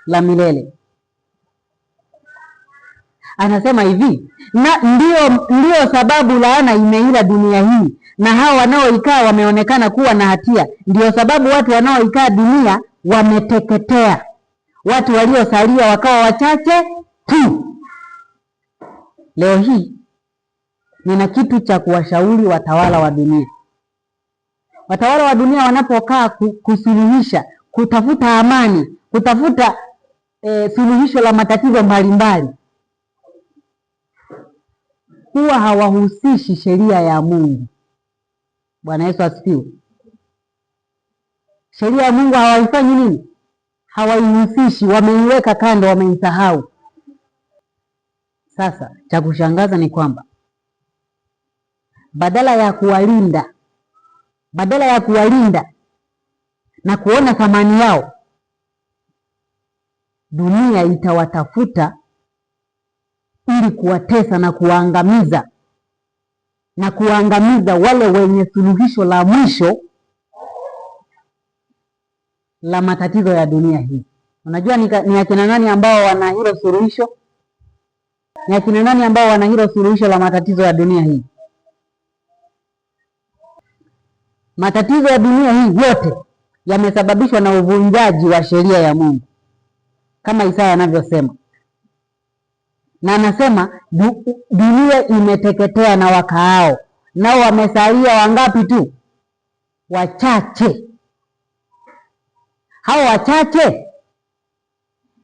La milele. Anasema hivi, na ndio sababu laana imeila dunia hii, na hao wanaoikaa wameonekana kuwa na hatia. Ndio sababu watu wanaoikaa dunia wameteketea, watu waliosalia wakawa wachache tu. Leo hii nina kitu cha kuwashauri watawala wa dunia. Watawala wa dunia wanapokaa kusuluhisha, kutafuta amani, kutafuta suluhisho la matatizo mbalimbali, huwa hawahusishi sheria ya Mungu. Bwana Yesu asifiwe. Sheria ya Mungu hawaifanyi nini? Hawaihusishi, wameiweka kando, wameisahau. Sasa cha kushangaza ni kwamba badala ya kuwalinda na kuona thamani yao, dunia itawatafuta ili kuwatesa na kuwaangamiza wale wenye suluhisho la mwisho la matatizo ya dunia hii. Unajua ni akina nani ambao wana hilo suluhisho? Ni akina nani ambao wana hilo suluhisho la matatizo ya dunia hii? Matatizo ya dunia hii yote yamesababishwa na uvunjaji wa sheria ya Mungu, kama Isaya anavyosema. Na anasema dunia imeteketea na wakaao, nao wamesalia wangapi tu? Wachache. Hao wachache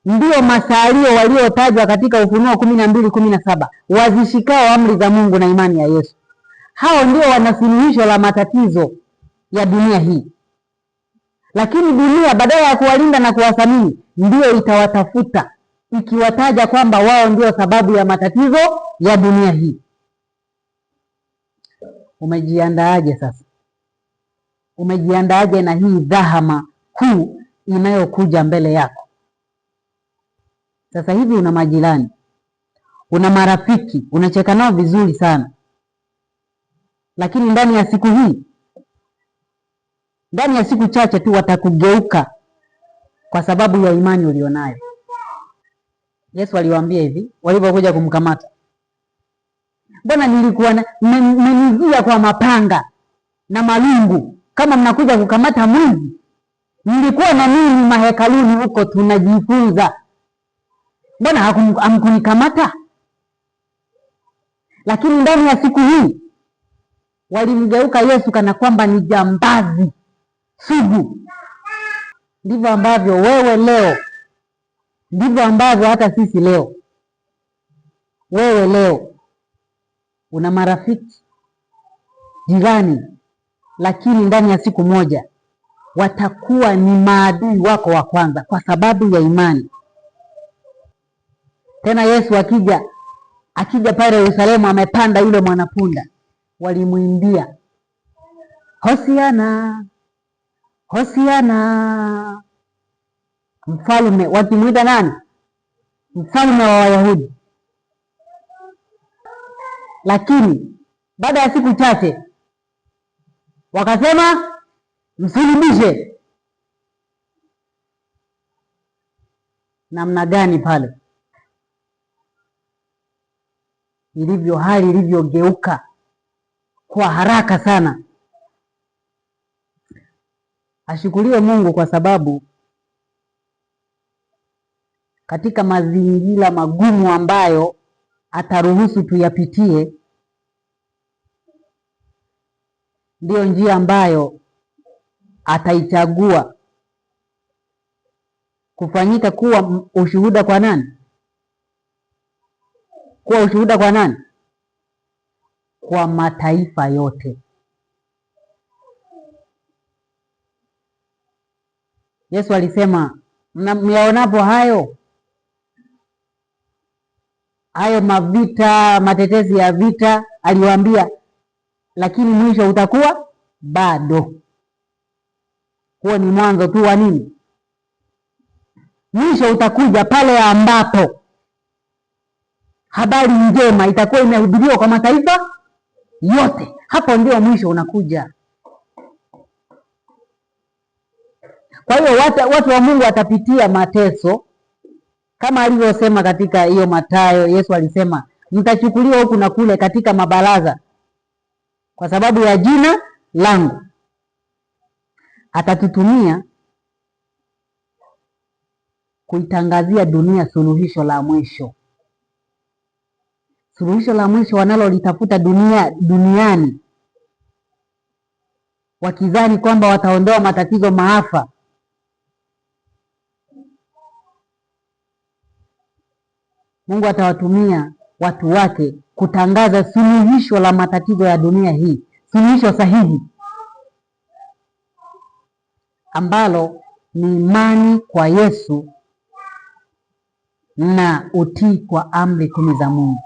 ndio masalio waliotajwa katika Ufunuo 12:17, wazishikao amri za Mungu na imani ya Yesu. Hao ndio wana suluhisho la matatizo ya dunia hii. Lakini dunia badala ya kuwalinda na kuwathamini, ndio itawatafuta ikiwataja kwamba wao ndio sababu ya matatizo ya dunia hii. Umejiandaaje sasa? Umejiandaaje na hii dhahama kuu inayokuja mbele yako? Sasa hivi una majirani, una marafiki, unacheka nao vizuri sana, lakini ndani ya siku chache tu watakugeuka kwa sababu ya imani ulionayo. Yesu aliwaambia hivi walipokuja kumkamata, mbona nilikuwa mmenijia kwa mapanga na malungu kama mnakuja kukamata mwizi? Nilikuwa na mimi mahekaluni huko tunajifunza, mbona hamkunikamata? Lakini ndani ya siku hii walimgeuka Yesu kana kwamba ni jambazi sugu. Ndivyo ambavyo wewe leo, ndivyo ambavyo hata sisi leo. Wewe leo una marafiki, jirani, lakini ndani ya siku moja watakuwa ni maadui wako wa kwanza kwa sababu ya imani. Tena Yesu akija pale Yerusalemu, amepanda yule mwanapunda, walimwimbia Hosiana, Hosiana, mfalme. Wakimwita nani? Mfalme wa Wayahudi. Lakini baada ya siku chache wakasema msulubishe. namna gani pale hali ilivyogeuka kwa haraka sana. Ashukuriwe Mungu kwa sababu katika mazingira magumu ambayo ataruhusu tuyapitie, ndiyo njia ambayo ataichagua kufanyika kuwa ushuhuda kwa nani? Kuwa ushuhuda kwa nani? Kwa mataifa yote. Yesu alisema, myaonapo hayo mavita, matetezi ya vita, aliwaambia lakini mwisho utakuwa bado. Huo ni mwanzo tu wa nini? Mwisho utakuja pale ambapo habari njema itakuwa imehubiriwa kwa mataifa yote. Hapo ndio mwisho unakuja. Kwa hiyo watu wa Mungu watapitia mateso kama alivyosema katika hiyo Mathayo. Yesu alisema mtachukuliwa huku na kule katika mabaraza kwa sababu ya jina langu. Atatutumia kuitangazia dunia suluhisho la mwisho. Suluhisho la mwisho wanalolitafuta duniani, wakizani kwamba wataondoa matatizo, maafa. Mungu atawatumia watu wake kutangaza suluhisho la matatizo ya dunia hii, suluhisho sahihi ambalo ni imani kwa Yesu na utii kwa amri 10 za Mungu.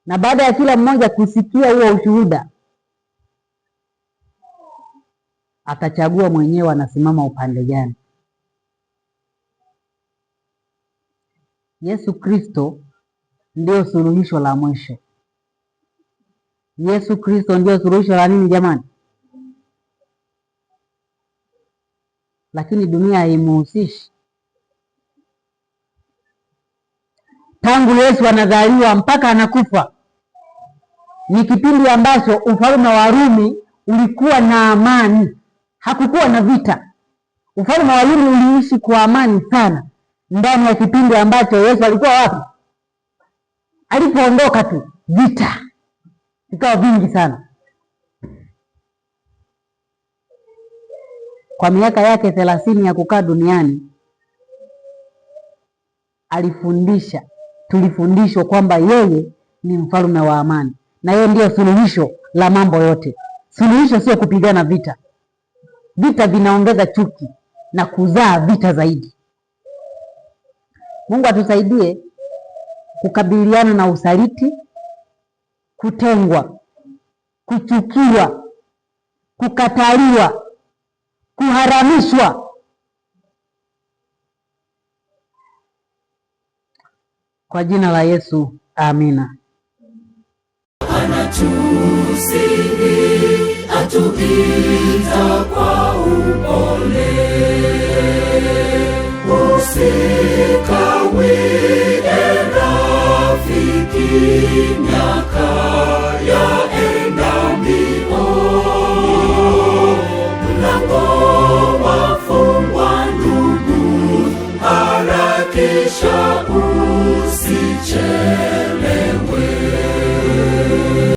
Na baada ya kila mmoja kusikia huo ushuhuda, atachagua mwenyewe anasimama upande gani. Yesu Kristo ndio suluhisho la mwisho. Yesu Kristo ndio suluhisho la nini jamani? Lakini dunia haimuhusishi. Tangu Yesu anazaliwa mpaka anakufa ni kipindi ambacho ufalme wa Rumi ulikuwa na amani, hakukuwa na vita. Ufalme wa Rumi uliishi kwa amani sana ndani ya kipindi ambacho Yesu alikuwa wapi? Alipoondoka tu vita vikawa vingi sana. Kwa miaka yake 30 ya kukaa duniani alifundisha, tulifundishwa kwamba yeye ni mfalme wa amani na yeye ndiyo suluhisho la mambo yote. Suluhisho sio kupigana vita. Vita vinaongeza chuki na kuzaa vita zaidi. Mungu atusaidie kukabiliana na usaliti, kutengwa, kuchukiwa, kukataliwa, kuharamishwa. Kwa jina la Yesu, amina. Anatusihi, atuita kwa upole, usikawie rafiki.